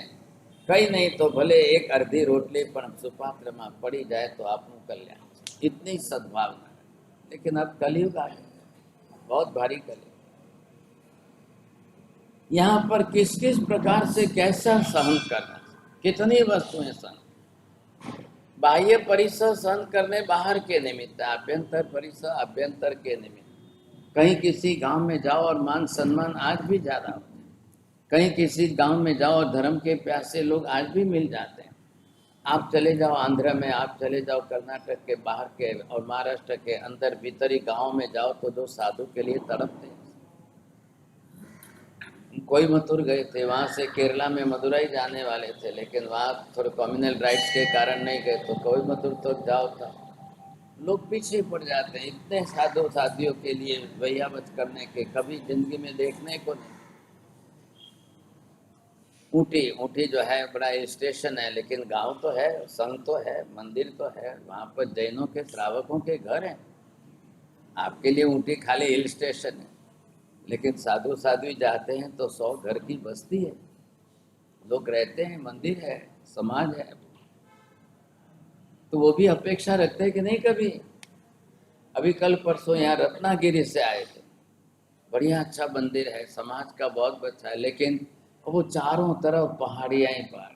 कई नहीं तो भले एक अर्धी रोटली पण सुपात्र में पड़ी जाए तो आपनु कल्याण. इतनी सद्भावना. लेकिन अब कलयुग आ गया, बहुत भारी कलयुग. यहाँ पर किस किस प्रकार से कैसा सहन करना, कितनी वस्तुएं सहन. बाह्य परिसर सहन करने बाहर के निमित्त, आभ्यंतर परिसर आभ्यंतर के निमित्त. कहीं किसी गांव में जाओ और मान सम्मान आज भी ज्यादा होते हैं. कहीं किसी गांव में जाओ और धर्म के प्यासे लोग आज भी मिल जाते हैं. आप चले जाओ आंध्र में, आप चले जाओ कर्नाटक के बाहर के और महाराष्ट्र के अंदर भीतरी गांव में जाओ तो जो साधु के लिए तड़पते हैं. कोयम्बतूर गए थे, वहाँ से केरला में मदुरई जाने वाले थे, लेकिन वहाँ थोड़े कम्युनल राइट्स के कारण नहीं गए तो कोयम्बतूर तो जाओ था. लोग पीछे पड़ जाते हैं. इतने साधु साथियों के लिए वैयावत करने के कभी जिंदगी में देखने को नहीं. ऊटी जो है बड़ा हिल स्टेशन है, लेकिन गांव तो है, संघ तो है, मंदिर तो है. वहाँ पर जैनों के श्रावकों के घर हैं. आपके लिए ऊटी खाली हिल स्टेशन है, लेकिन साधु साध्वी जाते हैं तो 100 घर की बस्ती है, लोग रहते हैं, मंदिर है, समाज है. तो वो भी अपेक्षा रखते हैं कि नहीं. कभी अभी कल परसों यहाँ रत्नागिरी से आए थे, बढ़िया अच्छा मंदिर है, समाज का बहुत अच्छा है, लेकिन वो चारों तरफ पहाड़ियाँ ही पहाड़.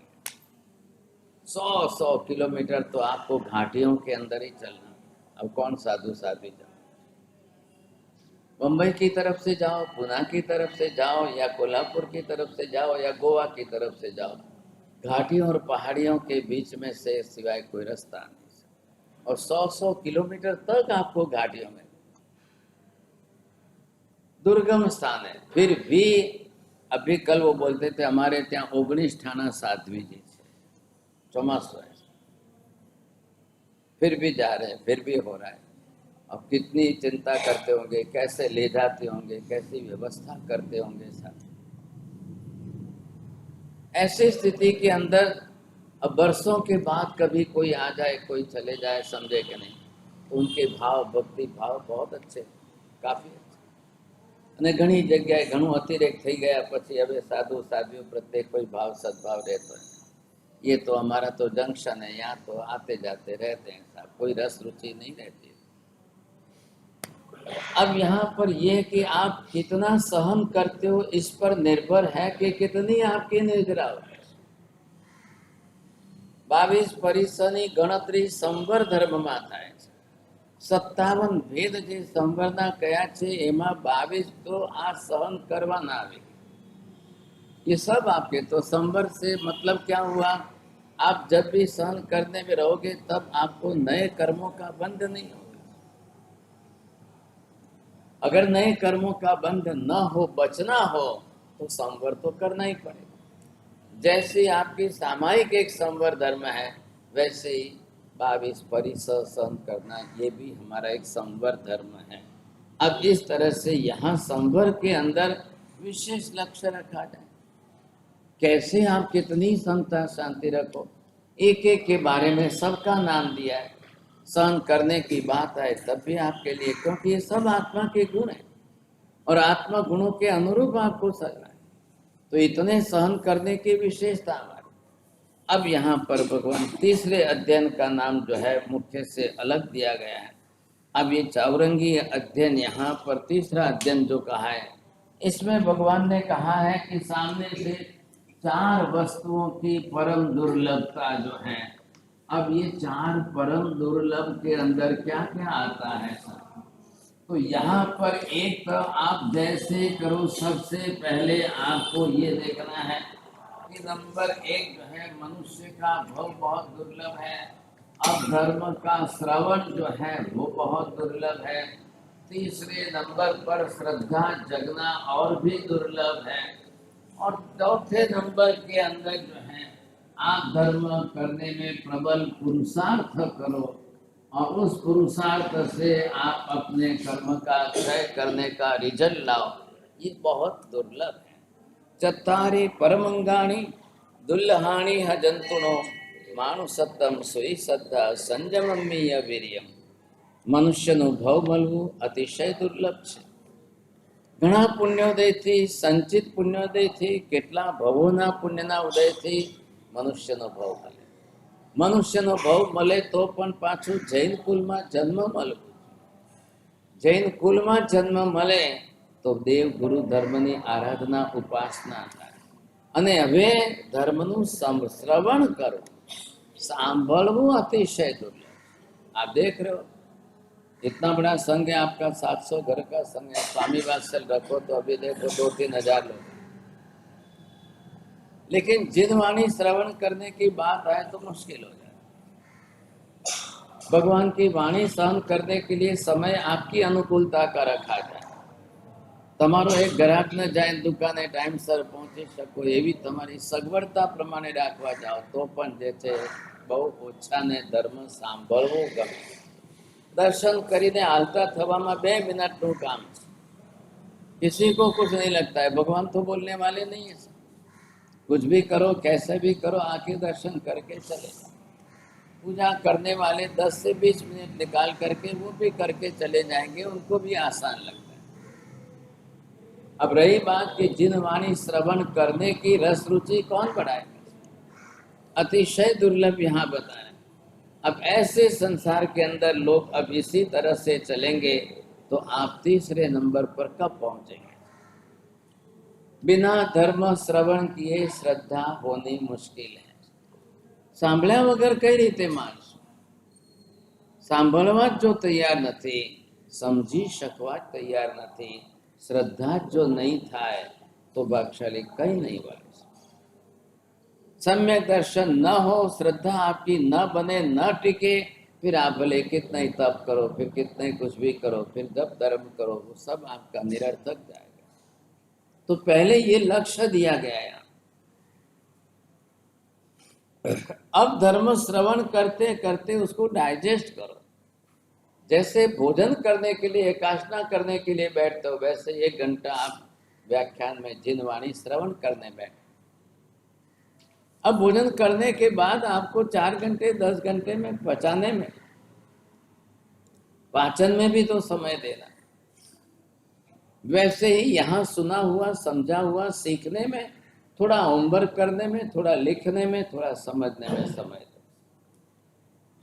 100 किलोमीटर तो आपको घाटियों के अंदर ही चलना. अब कौन साधु साध्वी जाओ? मुंबई की तरफ से जाओ, पुणे की तरफ से जाओ, या कोल्हापुर की तरफ से जाओ, या गोवा की तरफ से जाओ, घाटियों और पहाड़ियों के बीच में से सिवाय कोई रास्ता नहीं. और 100 किलोमीटर तक आपको घाटियों में, दुर्गम स्थान है. फिर भी अभी कल वो बोलते थे हमारे ત્યાં 19 ठाणा साध्वी जी છે, ચોમાસું है, फिर भी जा रहे हैं, फिर भी हो रहा है. अब कितनी चिंता करते होंगे, कैसे ले जाते होंगे, कैसी व्यवस्था करते होंगे साथ. ऐसी स्थिति के अंदर अब बरसों के बाद कभी कोई आ जाए, कोई चले जाए, समझे कि नहीं, तो उनके भाव, भक्ति भाव बहुत अच्छे, काफी अच्छे. અને ઘણી જગ્યાએ ઘણું અતિરેક થઈ ગયા પછી હવે સાધુ સાધ્વીઓ પ્રત્યે કોઈ ભાવ સદભાવ રહેતો है. ये तो हमारा तो जंक्शन है, यहाँ तो आते जाते रहते हैं साहब, कोई रस रुचि नहीं रहती. अब यहाँ पर ये कि आप कितना सहन करते हो इस पर निर्भर है कि कितनी आपकी निर्जरा हो. 22 परिसરની ગણતરી સંવર ધર્મમાં થાય છે. 57 ભેદ જે સંવરના કયા છે એમાં 22 તો આ સહન કરવાના આવે. ये सब आपके तो संवर से मतलब क्या हुआ? आप जब भी सहन करने में रहोगे तब आपको नए कर्मों का बंध नहीं होगा. अगर नए कर्मों का बंध न हो, बचना हो, तो संवर तो करना ही पड़ेगा. जैसे आपकी सामायिक एक संवर धर्म है, वैसे ही 22 परिसर सहन करना ये भी हमारा एक संवर धर्म है. अब इस तरह से यहाँ संवर के अंदर विशेष लक्ष्य रखा जाए. कैसे आप कितनी समता शांति रखो, एक एक के बारे में सबका नाम दिया है। सहन करने की बात है तब भी आपके लिए, क्योंकि ये सब आत्मा के गुण है और आत्मा गुणों के अनुरूप आपको चलना है। तो इतने सहन करने की विशेषता हमारी। अब यहाँ पर भगवान तीसरे अध्ययन का नाम जो है मुख्य से अलग दिया गया है। अब ये चौरंगी अध्ययन यहाँ पर तीसरा अध्ययन जो कहा है, इसमें भगवान ने कहा है कि सामने से 4 वस्तुओं की परम दुर्लभता जो है। अब ये 4 परम दुर्लभ के अंदर क्या क्या आता है सर? तो यहाँ पर एक तो आप जैसे करो, सबसे पहले आपको ये देखना है कि नंबर 1 जो है मनुष्य का भोग बहुत दुर्लभ है। अब धर्म का श्रवण जो है वो बहुत दुर्लभ है। तीसरे नंबर पर श्रद्धा जगना और भी दुर्लभ है। और चौथे नंबर के अंदर जो है आप धर्म करने में प्रबल पुरुषार्थ करो और उस पुरुषार्थ से आप अपने कर्म का क्षय करने का रिजल्ट लाओ। ये बहुत दुर्लभ है। चत्तारि परमंगाणि दुल्लहानि हजंतुनो मानुसत्तम सोई श्रद्धा संयममीय वीर्यम। મનુષ્યનું ભાવ મળવું અતિશય દુર્લભ છે. ઘણા પુણ્યોદયથી, સંચિત પુણ્યોદયથી, કેટલા ભવોના પુણ્યના ઉદયથી મનુષ્યનો ભાવ મળે. મનુષ્યનો ભાવ મળે તો પણ પાછું જૈન કુલમાં જન્મ મળવું. જૈન કુલમાં જન્મ મળે તો દેવ ગુરુ ધર્મની આરાધના ઉપાસના થાય. અને હવે ધર્મનું શ્રવણ કરો, सांभलવું अतिशय दुर्लभ। आप देख रहे हो इतना बड़ा संघ है आपका, 700 घर का संघ है। स्वामी वात्सल रखो तो अभी देखो 2-3 हजार लोग, लेकिन जिन वाणी श्रवण करने की बात आए तो मुश्किल हो जाए। भगवान की वाणी सहन करने के लिए समय आपकी अनुकूलता का रखा जाए। તમારો એક ગ્રાહક ને જાય દુકાને ટાઈમસર પહોંચી શકો એવી તમારી સગવડતા પ્રમાણે રાખવા જાઓ તો પણ જે છે બહુ ઓછાને ધર્મ સાંભળવું ગમે। દર્શન કરીને હાલતા થવામાં 2 મિનિટનું કામ છે। किसी को कुछ नहीं लगता है, भगवान तो बोलने वाले नहीं है। कुछ भी करो, कैसे भी करो, आके दर्शन करके चले। पूजा करने वाले 10 से 20 मिनट निकाल करके वो भी करके चले जाएंगे, उनको भी आसान लगता है। अब रही बात कि जिन वाणी श्रवण करने की रस रुचि कौन बढ़ाएगा, अतिशय दुर्लभ यहाँ बताया। अब ऐसे संसार के अंदर लोग अब इसी तरह से चलेंगे तो आप तीसरे नंबर पर कब पहुंचेंगे? बिना धर्म श्रवण किए श्रद्धा होनी मुश्किल है। सांभळ्या वगर कई रीते मानशो? सांभळवा जो तैयार नहीं, समझी शकवा तैयार नहीं, श्रद्धा जो नहीं थाय तो भाग्यशाली कहीं नहीं बने। सम्यक दर्शन न हो, श्रद्धा आपकी न बने, न टिके, फिर आप भले कितना ही तप करो, फिर कितना ही कुछ भी करो, फिर जब धर्म करो, वो सब आपका निरर्थक जाएगा। तो पहले ये लक्ष्य दिया गया है। अब धर्म श्रवण करते करते उसको डाइजेस्ट करो। जैसे भोजन करने के लिए, एकासना करने के लिए बैठते हो, वैसे 1 घंटा आप व्याख्यान में जिन वाणी श्रवण करने बैठे। अब भोजन करने के बाद आपको 4 घंटे 10 घंटे में पचाने में, पाचन में भी तो समय देना। वैसे ही यहाँ सुना हुआ, समझा हुआ, सीखने में, थोड़ा होमवर्क करने में, थोड़ा लिखने में, थोड़ा समझने में समय दो।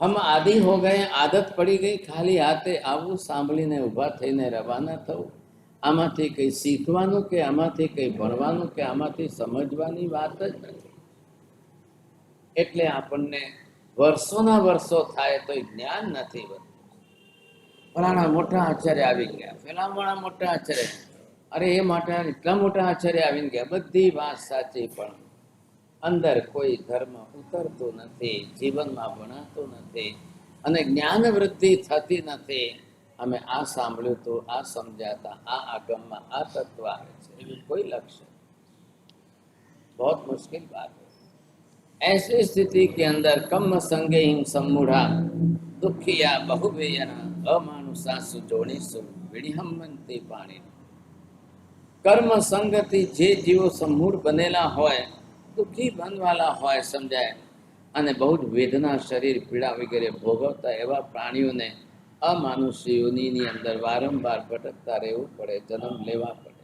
हम आदि हो गए, आदत पड़ी गई खाली हाथे आवવું, સાંભળીને ઊભા થઈને રવાના થવું। આમાંથી કંઈ શીખવાનું કે આમાંથી કંઈ ભણવાનું કે આમાંથી સમજવાની વાત જ નથી। એટલે આપણને વર્ષોના વર્ષો થાય તો જ્ઞાન નથી વધતું। ફલાણા મોટા આચાર્ય આવી ગયા, ફલાણા મોટા આચાર્ય, અરે એ મોટા એટલા મોટા આચાર્ય આવીને ગયા, બધી વાત સાચી, પણ અંદર કોઈ ધર્મ ઉતરતો નથી, જીવનમાં ભણાતો નથી અને જ્ઞાન વૃદ્ધિ થતી નથી। અમે આ સાંભળ્યું તો, આ સમજાતા, આ આગમમાં આ તત્વ આવે છે, એવી કોઈ લક્ષ્ય, बहुत मुश्किल बात है। ऐसी स्थिति के अंदर कम संगे हिम सम्मूढ़ा दुखिया बहुवेयना अमानुषा सुजोणीसु विनिहम्मंती पाणी। कर्म संगति जे जीवो सम्मूढ़ बनेला होय દુઃખી બનવાલા હોય સમજાય અને બહુ જ વેદના શરીર પીડા વગેરે ભોગવતા એવા પ્રાણીઓને અમાનુષ્ય યોનિની અંદર વારંવાર ભટકતા રહેવું પડે, જન્મ લેવા પડે.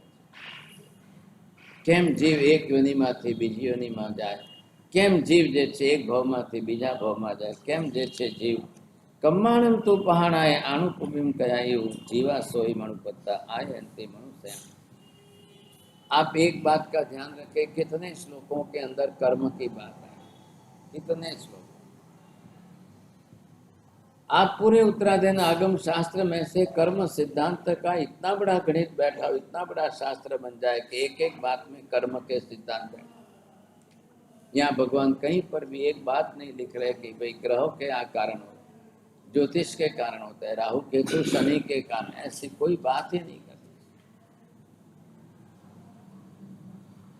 કેમ જીવ એક યોનિમાંથી બીજી યોનિમાં જાય, કેમ જીવ જે છે એક ભાવમાંથી બીજા ભાવમાં જાય, કેમ જે છે જીવ કમ્માણમ તું પહાણાએ આણુકુબિમ કયાયું जीवा सोई मणुपत्ता आए अंते मनुष्य. आप एक बात का ध्यान रखें, कितने श्लोकों के अंदर कर्म की बात है, कितने श्लोक. आप पूरे उत्तरायण आगम शास्त्र में से कर्म सिद्धांत का इतना बड़ा गणित बैठा हो, इतना बड़ा शास्त्र बन जाए कि एक एक बात में कर्म के सिद्धांत बैठे. यहाँ भगवान कहीं पर भी एक बात नहीं लिख रहे कि भाई ग्रहों के आ कारण हो, ज्योतिष के कारण होता है, राहु केतु शनि के कारण, ऐसी कोई बात ही नहीं करते.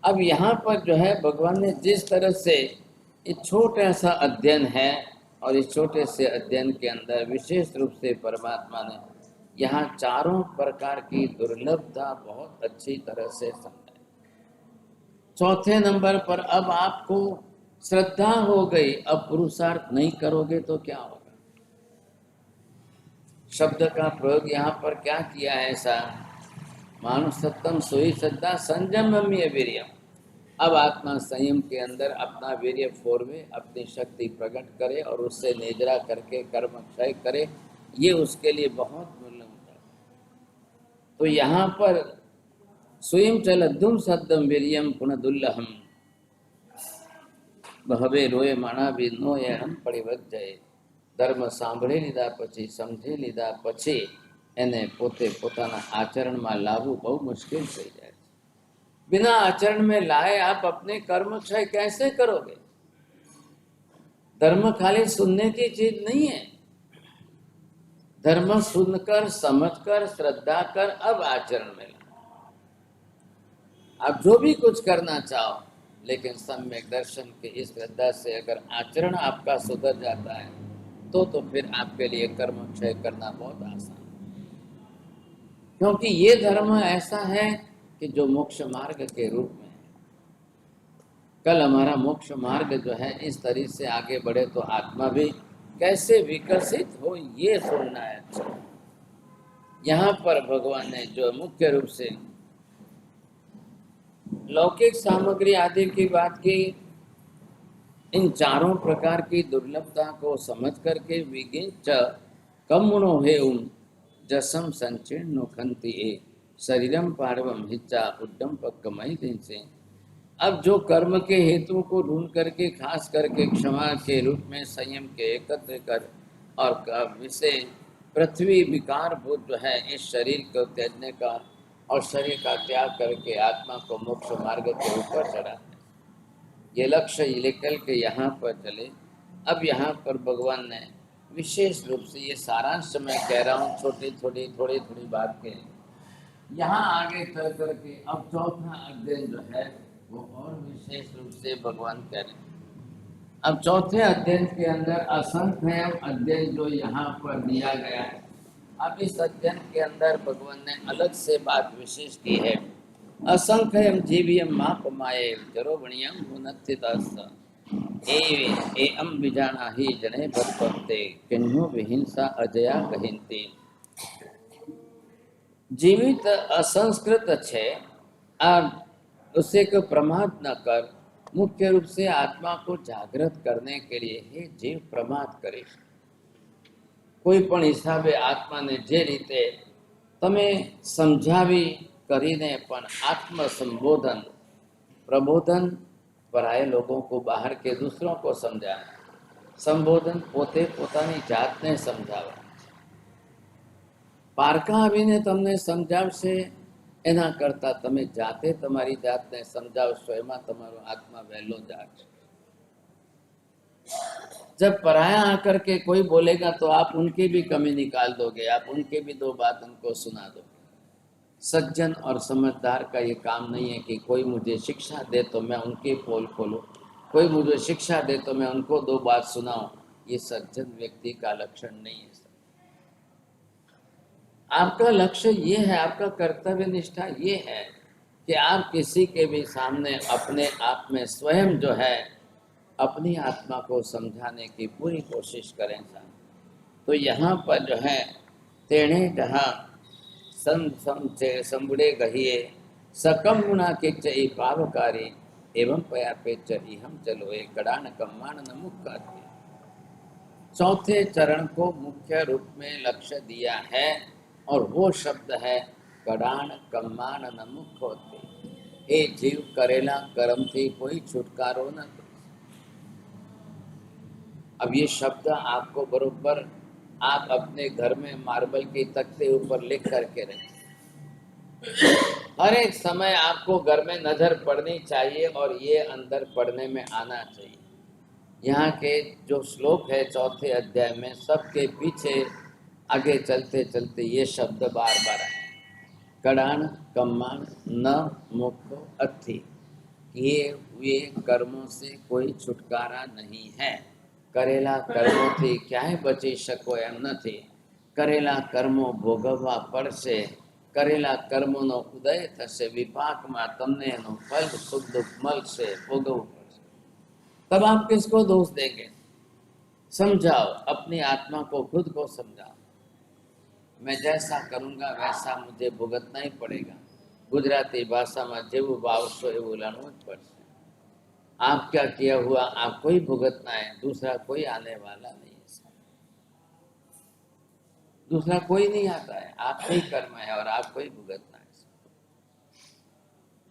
अब यहाँ पर जो है भगवान ने जिस तरह से एक छोटा सा अध्ययन है और इस छोटे से अध्ययन के अंदर विशेष रूप से परमात्मा ने यहाँ चारों प्रकार की दुर्लभता बहुत अच्छी तरह से समझाई. चौथे नंबर पर अब आपको श्रद्धा हो गई, अब पुरुषार्थ नहीं करोगे तो क्या होगा. शब्द का प्रयोग यहाँ पर क्या किया है ऐसा, मानुष सत्तम सोई श्रद्धा संयम्य वीर्यम. अब आत्मा संयम के अंदर अपना वीर्य फोरवे, अपनी शक्ति प्रकट करे और उससे नेजरा करके कर्म क्षय करे, ये उसके लिए बहुत मूल्य होता है. तो यहाँ पर स्वयं चलद्धुम सद्दम वीर्यम पुनदुल्लहम बहवे रोए माणा भी नो ये हम परिवज्जय. ધર્મ સાંભળી લીધા પછી, સમજી લીધા પછી એને પોતે પોતાના આચરણમાં લાવવું બહુ મુશ્કેલ થઈ જાય છે. बिना आचरण में लाए आप अपने कर्म क्षय कैसे करोगे. धर्म खाली सुनने की चीज नहीं है. धर्म सुनकर समझकर श्रद्धा कर अब आचरण में ला. आप जो भी कुछ करना चाहो, लेकिन सम्यक दर्शन के इस श्रद्धा से अगर आचरण आपका सुधर जाता है तो फिर आपके लिए कर्म क्षय करना बहुत आसान है. क्योंकि ये धर्म ऐसा है कि जो मोक्ष मार्ग के रूप में है. कल हमारा मोक्ष मार्ग जो है इस तरह से आगे बढ़े तो आत्मा भी कैसे विकसित हो ये सुनना है. अच्छा, यहाँ पर भगवान ने जो मुख्य रूप से लौकिक सामग्री आदि की बात की, इन चारों प्रकार की दुर्लभता को समझ करके विगिंच कम्मुनो हे उम जसम संचीर्णो खंति ए शरीरम पार्वम हिच्चा उड्डम पक्कमई दिन से. अब जो कर्म के हेतु को ढूंढ करके खास करके क्षमा के रूप में संयम के एकत्र कर और विषय पृथ्वी विकार भूत जो है इस शरीर को त्यागने का और शरीर का त्याग करके आत्मा को मोक्ष मार्ग के ऊपर चढ़ा, ये लक्ष्य लेकर के यहाँ पर चले. अब यहाँ पर भगवान ने विशेष रूप से ये सारांश मैं कह रहा हूँ थोड़ी थोड़ी बात के, यहाँ आगे चल करके अब चौथा अध्ययन जो है वो और विशेष रूप से भगवान कह रहे हैं. अब चौथे अध्ययन के अंदर असंख्य अध्ययन जो यहाँ पर दिया गया है, अब इस अध्ययन के अंदर भगवान ने अलग से बात विशेष की है. असंख्यम जीवियम माप माये जरोवणियम हुनत्थितस ए अम विजाना ही जने भक्ते किन्हु विहिंसा अजया कहिंती. जीवित असंस्कृत छे आ उसे को प्रमाद न कर. मुख्य रूप से आत्मा को जागृत करने के लिए हे जीव प्रमाद करे. कोई पण हिसाबे आत्मा ने जे रीते तमे समझावी करीने पण आत्म संबोधन प्रबोधन पराये लोगों को बाहर के दूसरों को समझाना, संबोधन पोते पोतानी जातने समझावा. पारका आवीने तमने समझावशे एना करता तमे जाते तमारी जातने समझावशो, एमां तमारो आत्मा वहेलो जागशे. जब पराया आकर के कोई बोलेगा तो आप उनकी भी कमी निकाल दोगे, आप उनके भी दो बात उनको सुना दोगे. सज्जन और समझदार का ये काम नहीं है कि कोई मुझे शिक्षा दे तो मैं उनकी पोल खोलूं, कोई मुझे शिक्षा दे तो मैं उनको दो बात सुनाऊं. ये सज्जन व्यक्ति का लक्षण नहीं है. आपका लक्ष्य ये है, आपका कर्तव्य निष्ठा ये है कि आप किसी के भी सामने अपने आप में स्वयं जो है अपनी आत्मा को समझाने की पूरी कोशिश करें साहब। तो यहाँ पर जो है तेणे जहाँ संबुड़े गहिए सकम गुणा के चई पावकारी एवं पया पे चढ़ी हम चलो एक कड़ान कम्मान न मुक्का दिए। चौथे चरण को मुख्य रूप में लक्ष्य दिया है और वो शब्द है कड़ान कम्मान न मुख होते। ए जीव करेला कर्म थी कोई छुटकारो न। अब ये शब्द आपको बरोबर आप अपने घर में मार्बल की तख्ते ऊपर लिख करके रखें। हर एक समय आपको घर में नजर पड़नी चाहिए और ये अंदर पढ़ने में आना चाहिए। यहाँ के जो श्लोक है चौथे अध्याय में सबके पीछे आगे चलते चलते ये शब्द बार बार आए। कड़ान कम्मान न मुख अथि, किए हुए कर्मों से कोई छुटकारा नहीं है। करेला कर्मों थी क्या है बची शको एम નથી। करेला कर्मो भोगवવા પડશે। करेला कर्मोનો ઉદય થશે। વિપાકમાં તમને એનું ફલ સુખ દુઃખ મળશે, ભોગવવું પડશે। तब आप किसको दोष देंगे? समझाओ, अपनी आत्मा को खुद को समझाओ। मैं जैसा करूंगा वैसा मुझे भुगतना ही पड़ेगा। गुजराती भाषा में जेवू वावशो एवू लणवू ज पड़शे। आप क्या किया हुआ आपको ही भुगतना है, दूसरा कोई आने वाला नहीं है। दूसरा कोई नहीं आता है, आपका ही कर्म है और आपको ही भुगतना है।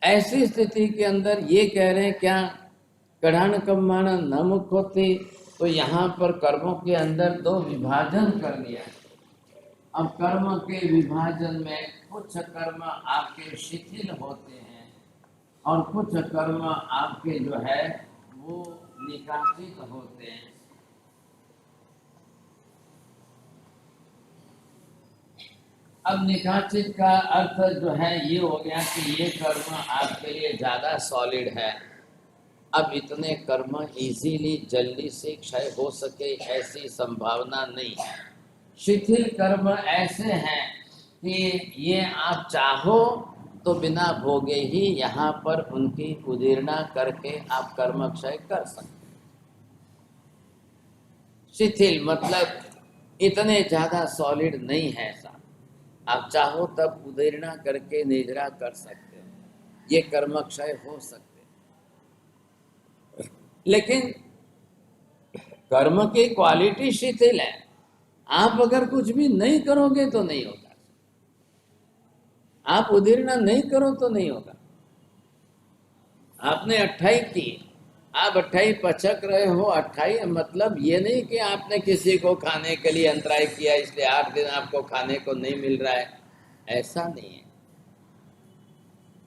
ऐसी स्थिति के अंदर ये कह रहे हैं क्या कड़ान कम्मान न मुख होती, तो यहाँ पर कर्मों के अंदर दो विभाजन कर दिया है। अब कर्म के विभाजन में कुछ कर्म आपके शिथिल होते हैं और कुछ कर्म आपके जो है वो निकासित होते हैं। अब निकासित का अर्थ जो है ये हो गया कि ये कर्म आपके लिए ज्यादा सॉलिड है। अब इतने कर्म इजीली जल्दी से क्षय हो सके ऐसी संभावना नहीं है। शिथिल कर्म ऐसे हैं कि ये आप चाहो तो बिना भोगे ही यहाँ पर उनकी उदीर्णा करके आप कर्म क्षय कर सकते। शिथिल मतलब इतने ज्यादा सॉलिड नहीं है साहब, आप चाहो तब उदीर्णा करके निद्रा कर सकते हो, ये कर्म क्षय हो सकते। लेकिन कर्म की क्वालिटी शिथिल है, आप अगर कुछ भी नहीं करोगे तो नहीं होगा, आप उदीर्णा नहीं करो तो नहीं होगा। आपने 28 की, आप 28 पचक रहे हो। 28 मतलब ये नहीं कि आपने किसी को खाने के लिए अंतराय किया इसलिए 8 दिन आपको खाने को नहीं मिल रहा है, ऐसा नहीं है।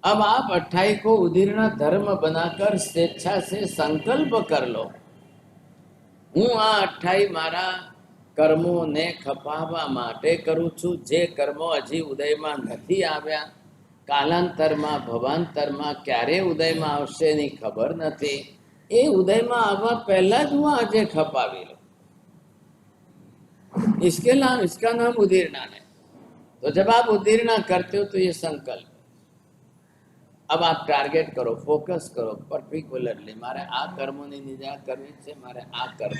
अब आप 28 को उदीर्ण धर्म बनाकर स्वेच्छा से संकल्प कर लो, હું આ 28 મારા કર્મોને ખપાવવા માટે કરું છું। જે કર્મો હજી ઉદયમાં નથી આવ્યા, કાલાંતરમાં ભવાંતરમાં ક્યારે ઉદયમાં આવશે એની ખબર નથી, એ ઉદયમાં આવવા પહેલા જ હું આજે ખપાવી લઉં। इसका नाम उदीर्णा है। तो जब आप उदीर्णा करते हो तो ये संकल्प। अब आप टारगेट करो, फोकस करो पर्टिकुलरली, मारे आ कर्मोनी निजा करवी छे, मारे आ कर्म।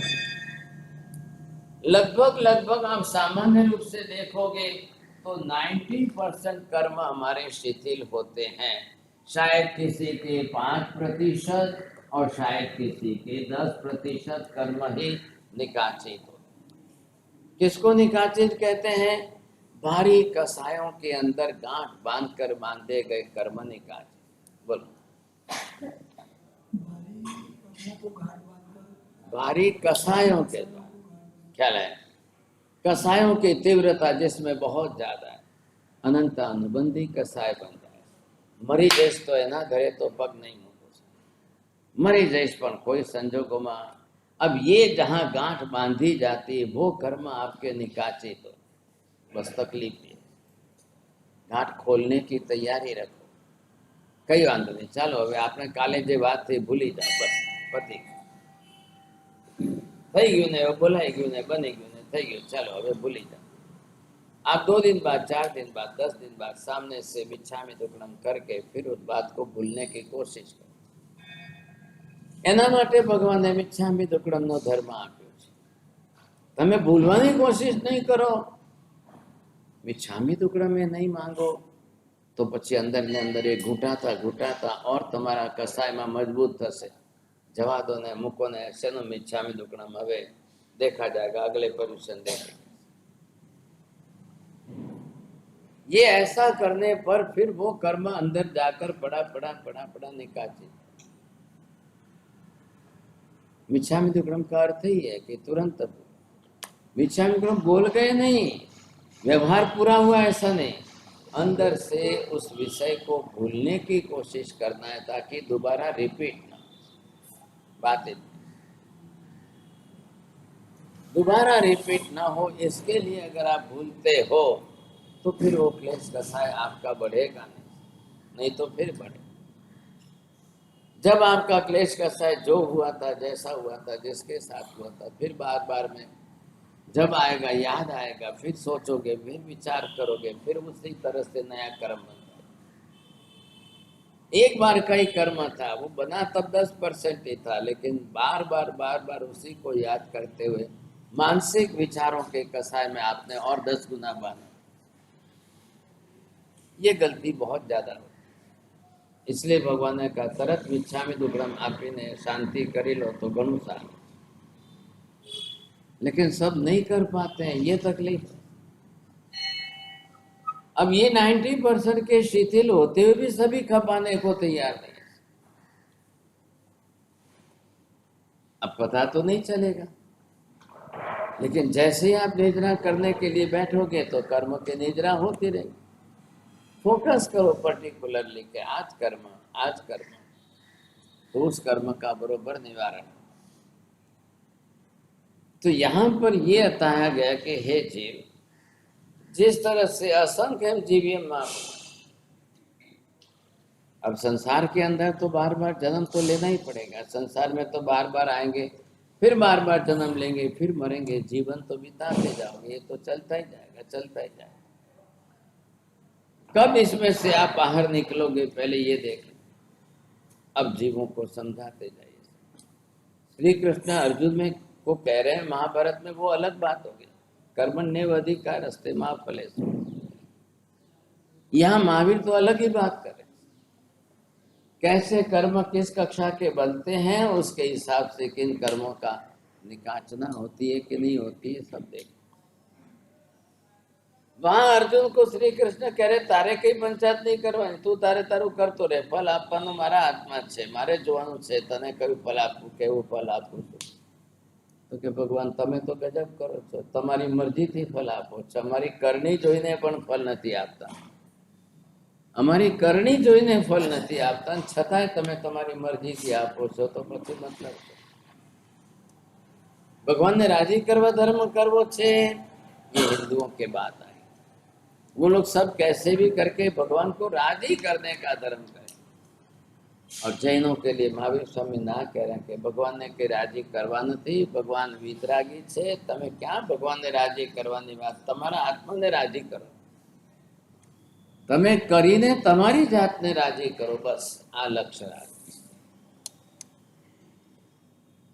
लगभग आप सामान्य रूप से देखोगे तो 90% कर्म हमारे शिथिल होते हैं। शायद किसी के 5% और शायद किसी के 10% कर्म ही निकाचित होते। किसको निकाचित कहते हैं? भारी कसायों के अंदर गांठ बांधकर बांधे गए कर्म निकाचित। बोलो, भारी कसायों के द्वारा, ख्याल है? कसायों की तीव्रता जिसमें बहुत ज्यादा है, अनंत अनुबंधी कसाय बन जाए। मरी जैस तो एना घरे तो पग नहीं मूको, मरी जैस पर कोई संजोगों में। अब ये जहां गांठ बांधी जाती है वो कर्म आपके निकाचित तो बस तकलीफ है। गांठ खोलने की तैयारी रखो, कई वांधो नहीं, चालो हवे आपने काले जे बात थी भूली जाओ, बस पति થઈ ગયું ને, બોલાઈ ગયું ને, બની ગયું ને, થઈ ગયું, ચાલો હવે ભૂલી જાઓ। आप 2 दिन बाद, 4 दिन बाद, 10 दिन बाद सामने से मिच्छामी दुक्कड़म करके फिर उस बात को भूलने की कोशिश करो। एना માટે ભગવાને મિચ્છામી દુક્કડમનો ધર્મ આપ્યો છે। તમે ભૂલવાની કોશિશ નહીં કરો, મિચ્છામી દુક્કડમ એ નહીં માંગો તો પછી અંદર ને અંદર એ ઘૂંટાતા ઘૂંટાતા और તમારા કસાયમાં મજબૂત થશે। જવા દો ને, મૂકો ને, શેનો મિચ્છામી દુક્કડમ, હવે देखा जाएगा, अगले पर्यूषण देखेंगे। ये ऐसा करने पर फिर वो कर्म अंदर जाकर पड़ा निकाचे। मिच्छामी दुक्कड़म का अर्थ ही है कि तुरंत मिच्छामी दुक्कड़म बोल गए नहीं, व्यवहार पूरा हुआ ऐसा नहीं, अंदर से उस विषय को भूलने की कोशिश करना है ताकि दोबारा रिपीट ना बात दोबारा रिपीट ना हो। इसके लिए अगर आप भूलते हो तो फिर वो क्लेश कसाय आपका बढ़ेगा नहीं तो फिर बढ़े। जब आपका क्लेश कसाय जो हुआ था, जैसा हुआ था, जिसके साथ हुआ था, फिर बार बार में जब आएगा, याद आएगा, फिर सोचोगे, फिर विचार करोगे, फिर उसी तरह से नया कर्म बनता है। एक बार का ही कर्म था, वो बना तब 10% ही था, लेकिन बार बार उसी को याद करते हुए मानसिक विचारों के कसाय में आपने और 10 गुना बांधा। ये गलती बहुत ज्यादा हो, इसलिए भगवान ने कहा तरत मिच्छामी दुक्कड़म आपीने शांति करी लो तो घणुं सारुं। लेकिन सब नहीं कर पाते हैं, ये तकलीफ। अब ये 90% के शिथिल होते हुए भी सभी खपाने को तैयार नहीं। अब पता तो नहीं चलेगा, लेकिन जैसे ही आप निद्रा करने के लिए बैठोगे तो कर्म की निद्रा होती रहेगी। फोकस करो पर्टिकुलरली के आज कर्म, तो उस कर्म का बरोबर निवारण। तो यहाँ पर ये बताया गया कि हे जीव, जिस तरह से असंख्य जीवियम माप, अब संसार के अंदर तो बार बार जन्म तो लेना ही पड़ेगा। संसार में तो बार बार आएंगे, फिर बार बार जन्म लेंगे, फिर मरेंगे, जीवन तो बिताते जाओगे, ये तो चलता ही जाएगा। कब इसमें से आप बाहर निकलोगे, पहले ये देख। अब जीवों को समझाते जाइए। श्री कृष्ण अर्जुन में को कह रहे हैं, महाभारत में वो अलग बात होगी, कर्मण्येव अधिकारस्ते मा फलेषु। यहाँ महावीर तो अलग ही बात कर रहे हैं, कैसे कर्म किस कक्षा के बनते हैं, उसके हिसाब से किन कर्मों का निकाचना होती है कि नहीं होती है, सब देख। वहां अर्जुन को श्री कृष्ण कह रहे तारे कई पंचायत नहीं करवानी, तू तारे तारू करतो रे, फल आपવાનો મારા હાથમાં છે, મારે જોવાનું છે તને કયું ફલ આપવું, કેવું ફલ આપવું છું। તો કે ભગવાન તમે તો ગજબ કરો છો, તમારી મરજીથી ફલ આપો છો, અમારી કરણી જોઈને પણ ફલ નથી આપતા, અમારી કરણી જોઈને ફલ નથી આપતા, છતાંય તમે તમારી મરજીથી આપો છો, તો પછી મતલબ ભગવાનને રાજી કરવા ધર્મ કરવો છે, ये हिंदुओं के बात आई। वो लोग सब कैसे भी करके भगवान को राजी करने का धर्म करें। और जैनों के लिए महावीर स्वामी ना कह रहे हैं कि भगवान ने के राजी करवा नहीं, भगवान वितरागी छे, तमे क्या भगवान ने राजी करवानी बात, तमारा आत्मा ने राजी करो, तमे करीने तमारी जात ने राजी करो, बस आ लक्ष्य राखो।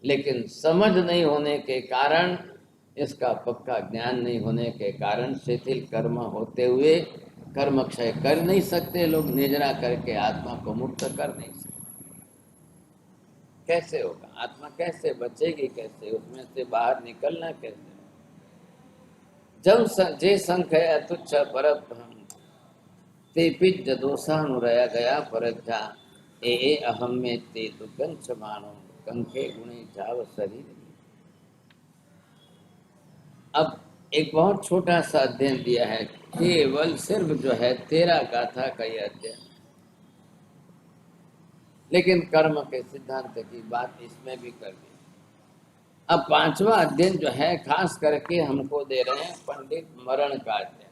लेकिन समझ नहीं होने के कारण, इसका पक्का ज्ञान नहीं होने के कारण शिथिल कर्म होते हुए कर्म क्षय कर नहीं सकते लोग, निजरा करके आत्मा को मुक्त कर नहीं सकते। कैसे होगा? आत्मा कैसे बचेगी, कैसे उसमें से बाहर निकलना कैसे? जब जे संख्य तुच्छ पर ते पिज दोषानुरया गया परजा ए अहम में ते तु कंच मानो कंखे गुणे जाव शरीर। अब एक बहुत छोटा सा अध्ययन दिया है, केवल सिर्फ जो है 13 गाथा का यह अध्ययन, लेकिन कर्म के सिद्धांत की बात इसमें भी कर दी। अब 5वां अध्ययन जो है खास करके हमको दे रहे हैं पंडित मरण का अध्ययन।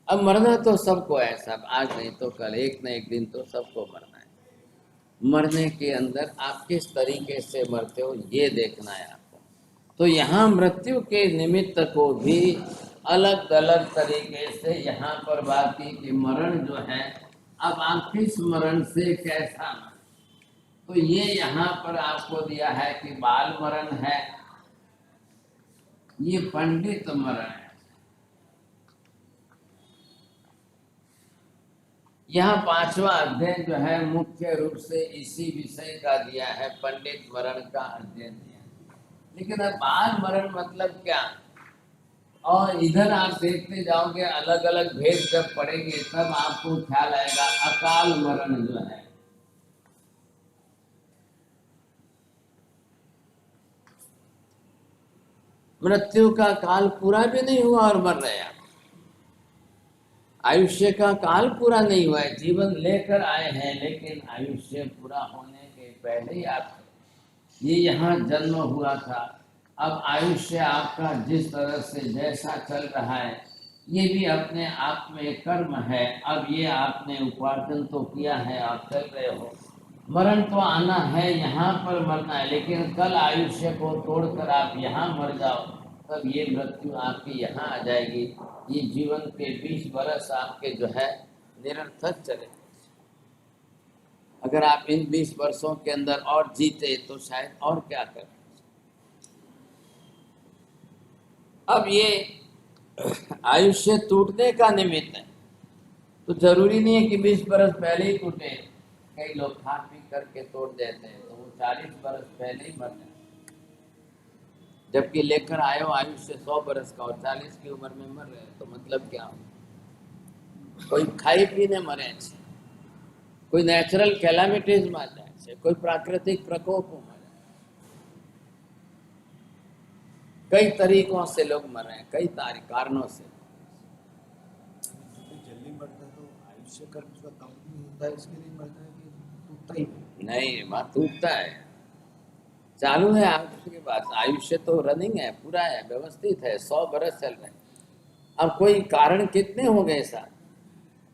अब मरना तो सबको है, सब आज नहीं तो कल, एक न एक दिन तो सबको मरना है। मरने के अंदर आप किस तरीके से मरते हो ये देखना है आपको। तो यहाँ मृत्यु के निमित्त को भी अलग अलग तरीके से यहाँ पर बात की कि मरण जो है, अब आप किस मरण से कैसा मरण, तो ये यहाँ पर आपको दिया है कि बाल मरण है, ये पंडित मरण है। यहाँ पांचवा अध्ययन जो है मुख्य रूप से इसी विषय का दिया है, पंडित मरण का अध्ययन दिया है। लेकिन अब बाल मरण मतलब क्या, और इधर आप देखते जाओगे अलग अलग भेद जब पढ़ेंगे तब आपको ख्याल आएगा। अकाल मरण जो है, मृत्यु का काल पूरा भी नहीं हुआ और मर रहे आप, आयुष्य का काल पूरा नहीं हुआ है, जीवन लेकर आए हैं लेकिन आयुष्य पूरा होने के पहले ही आप, ये यहाँ जन्म हुआ था, अब आयुष्य आपका जिस तरह से जैसा चल रहा है, ये भी अपने आप में कर्म है। अब ये आपने उपार्जन तो किया है, आप चल रहे हो, मरण तो आना है, यहाँ पर मरना है, लेकिन कल आयुष्य को तोड़कर आप यहाँ मर जाओ, तब ये मृत्यु आपकी यहाँ आ जाएगी। ये जीवन के 20 वर्ष आपके जो है निरर्थक चले। अगर आप इन 20 वर्षों के अंदर और जीते तो शायद और क्या करें। अब ये आयुष्य टूटने का निमित्त है, तो जरूरी नहीं है कि 20 वर्ष पहले ही टूटे। कई लोग खा पी करके तोड़ देते हैं, तो वो 40 वर्ष पहले ही मर जाते, जबकि लेकर आयो आयुष्य 100 वर्ष का और 40 की उम्र में मर रहे, तो मतलब क्या हो। कोई खाई पीने मरे छे, कोई नेचुरल कैलामिटीज में जाए छे, कोई प्राकृतिक प्रकोप में मरे, कई तरीकों से लोग मर रहे हैं, कई कारणों से। जल्दी मरता तो आयुष्य कर्म उसका कम नहीं होता है, इसके लिए मरता है कि टूटता ही नहीं, बात टूटता है, चालू है आपके पास, आयुष्य तो रनिंग है, पूरा है, व्यवस्थित है, 100 बरस चल रहे हैं। अब कोई कारण कितने हो गए साथ,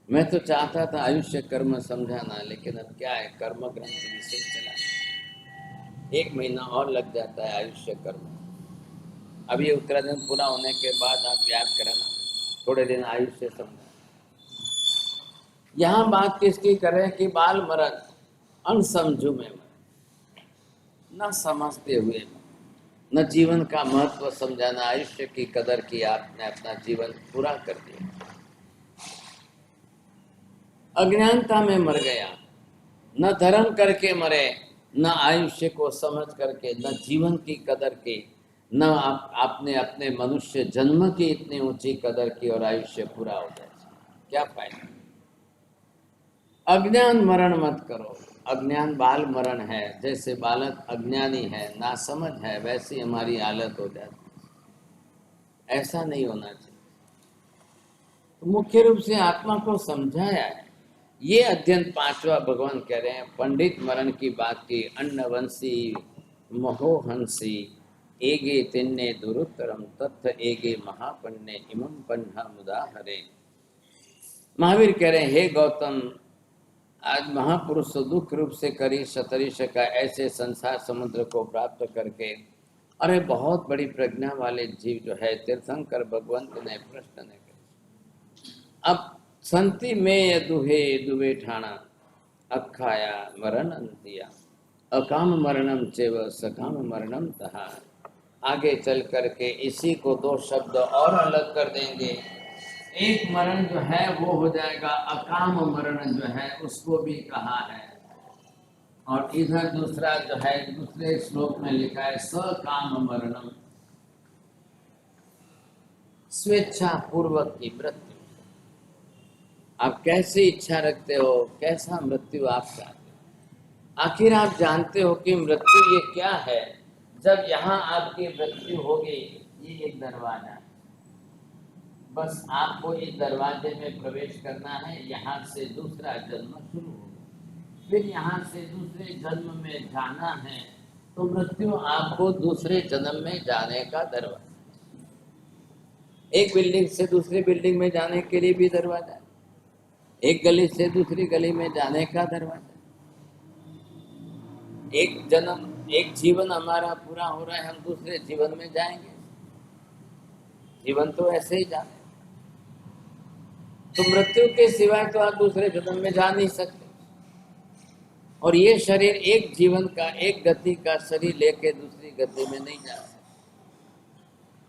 मैं तो चाहता था आयुष्य कर्म समझाना, लेकिन अब क्या है, कर्म ग्रंथ विषय चला, 1 महीना और लग जाता है आयुष्य कर्म। अब ये उत्तरायण पूरा होने के बाद आप याद कराना, थोड़े दिन आयुष्य समझा। यहाँ बात किसकी करें कि बाल मरण, अनसमझू में मरे, न समझते हुए, न जीवन का महत्व समझाना, आयुष्य की कदर की, आपने अपना जीवन पूरा कर दिया, अज्ञानता में मर गया, न धर्म करके मरे, न आयुष्य को समझ करके, न जीवन की कदर की, न आपने अपने मनुष्य जन्म की इतनी ऊंची कदर की और आयुष्य पूरा हो जाए, क्या फायदा। अज्ञान मरण मत करो, अज्ञान बाल मरण है, जैसे बालक अज्ञानी है, नासमझ है, वैसी हमारी हालत हो जाती, ऐसा नहीं होना चाहिए। तो मुख्य रूप से आत्मा को समझाया है, ये अध्ययन 5वां भगवान कह रहे हैं, पंडित मरण की बात की, अन्नवंशी महोहंसी एगे तिन्ने दुरुत्तरम तत्थ एगे महापन्ने इमं पन्ना मुदाहरे। महावीर कह रहे हैं, हे गौतम, आज महापुरुष दुख रूप से करी सतरिश का ऐसे संसार समुद्र को प्राप्त करके, अरे बहुत बड़ी प्रज्ञा वाले जीव जो है, तीर्थंकर भगवंत ने प्रश्न ने कर, अब संति में दुहे दुवे ठाणा अखाया मरण अंतिया अकाम मरणम चेव सकाम मरणम तहा। आगे चल करके इसी को 2 शब्द और अलग कर देंगे, एक मरण जो है वो हो जाएगा अकाम मरण जो है, उसको भी कहा है, और इधर दूसरा जो है दूसरे श्लोक में लिखा है सकाम मरणम, स्वेच्छा पूर्वक की मृत्यु। आप कैसी इच्छा रखते हो, कैसा मृत्यु आप चाहते हो, आखिर आप जानते हो कि मृत्यु ये क्या है। जब यहाँ आपकी मृत्यु होगी, ये एक दरवाजा है, बस आपको इस दरवाजे में प्रवेश करना है, यहाँ से दूसरा जन्म शुरू होगा, फिर यहाँ से दूसरे जन्म में जाना है, तो मृत्यु आपको दूसरे जन्म में जाने का दरवाजा, एक बिल्डिंग से दूसरी बिल्डिंग में जाने के लिए भी दरवाजा, एक गली से दूसरी गली में जाने का दरवाजा, एक जन्म, एक जीवन हमारा पूरा हो रहा है, हम दूसरे जीवन में जाएंगे, जीवन तो ऐसे ही जाना है। तो मृत्यु के सिवाय तो आप दूसरे जन्म में जा नहीं सकते। और ये शरीर एक जीवन का, एक गति का शरीर लेके दूसरी गति में नहीं जा सकते।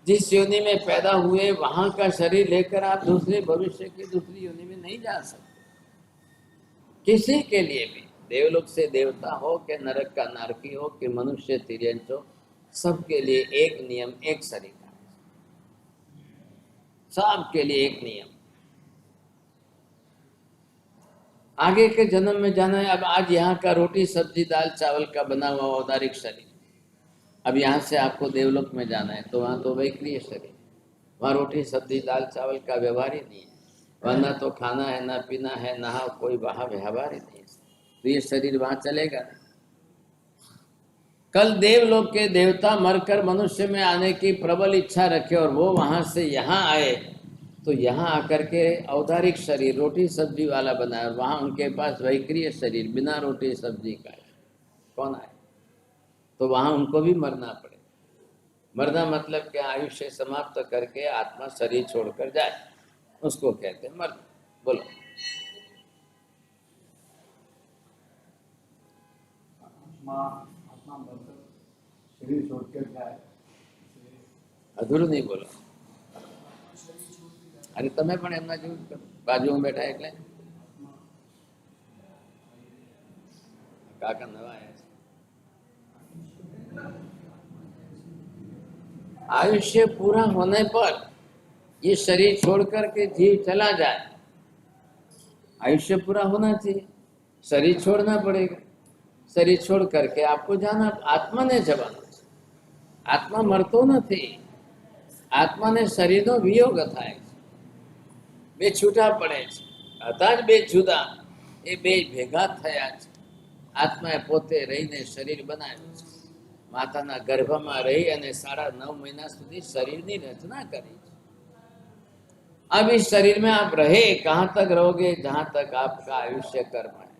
जिस योनि में पैदा हुए वहां का शरीर लेकर आप दूसरे भविष्य की दूसरी योनि में नहीं जा सकते। किसी के लिए भी, देवलोक से देवता हो कि नरक का नारकी हो कि मनुष्य तिर्यंच हो, सबके लिए एक नियम, एक शरीर का, सबके लिए एक नियम। आगे के जन्म में जाना है। अब आज यहाँ का रोटी सब्जी दाल चावल का बना हुआ औदारिक शरीर, अब यहाँ से आपको देवलोक में जाना है तो वहाँ तो वैक्रिय शरीर, वहाँ रोटी सब्जी दाल चावल का व्यवहार ही नहीं है। वहाँ ना तो खाना है, ना पीना है, ना कोई वहाँ व्यवहार ही नहीं है। तो ये शरीर वहाँ चलेगा नहीं। कल देवलोक के देवता मरकर मनुष्य में आने की प्रबल इच्छा रखे और वो वहाँ से यहाँ आए, तो यहाँ आकर के औदारिक शरीर रोटी सब्जी वाला बनाए और वहाँ उनके पास वैक्रिय शरीर बिना रोटी सब्जी का है, कौन आए? तो वहाँ उनको भी मरना पड़े। मरना मतलब क्या? आयुष्य समाप्त करके आत्मा शरीर छोड़कर जाए, उसको कहते हैं मरना। बोलो। आत्मा मरकर शरीर छोड़कर जाए, अधूर नहीं बोलो। अरे तमें पण एमना जेवुं करो, बाजुमां बैठा એટલે काका नवा आया है। आयुष्य पूरा होने पर ये शरीर छोड़कर के जीव चला जाए। आयुष्य पूरा होना चाहिए, शरीर छोड़ना पड़ेगा। शरीर छोड़ करके आपको जाना, आत्मा ने जवाना। आत्मा मरतो નથી, આત્માને શરીરનો વિયોગ થાય છે, બે છૂટા પડે છે, હતા જ બે જુદા, એ બે ભેગા થયા છે। આત્માએ પોતે રહીને શરીર બનાવ્યું છે, માતાના ગર્ભમાં રહી અને 9.5 મહિના સુધી શરીરની રચના કરી છે। अब इस शरीर में आप रहे, कहाँ तक रहोगे? जहाँ तक आपका आयुष्य कर्म है।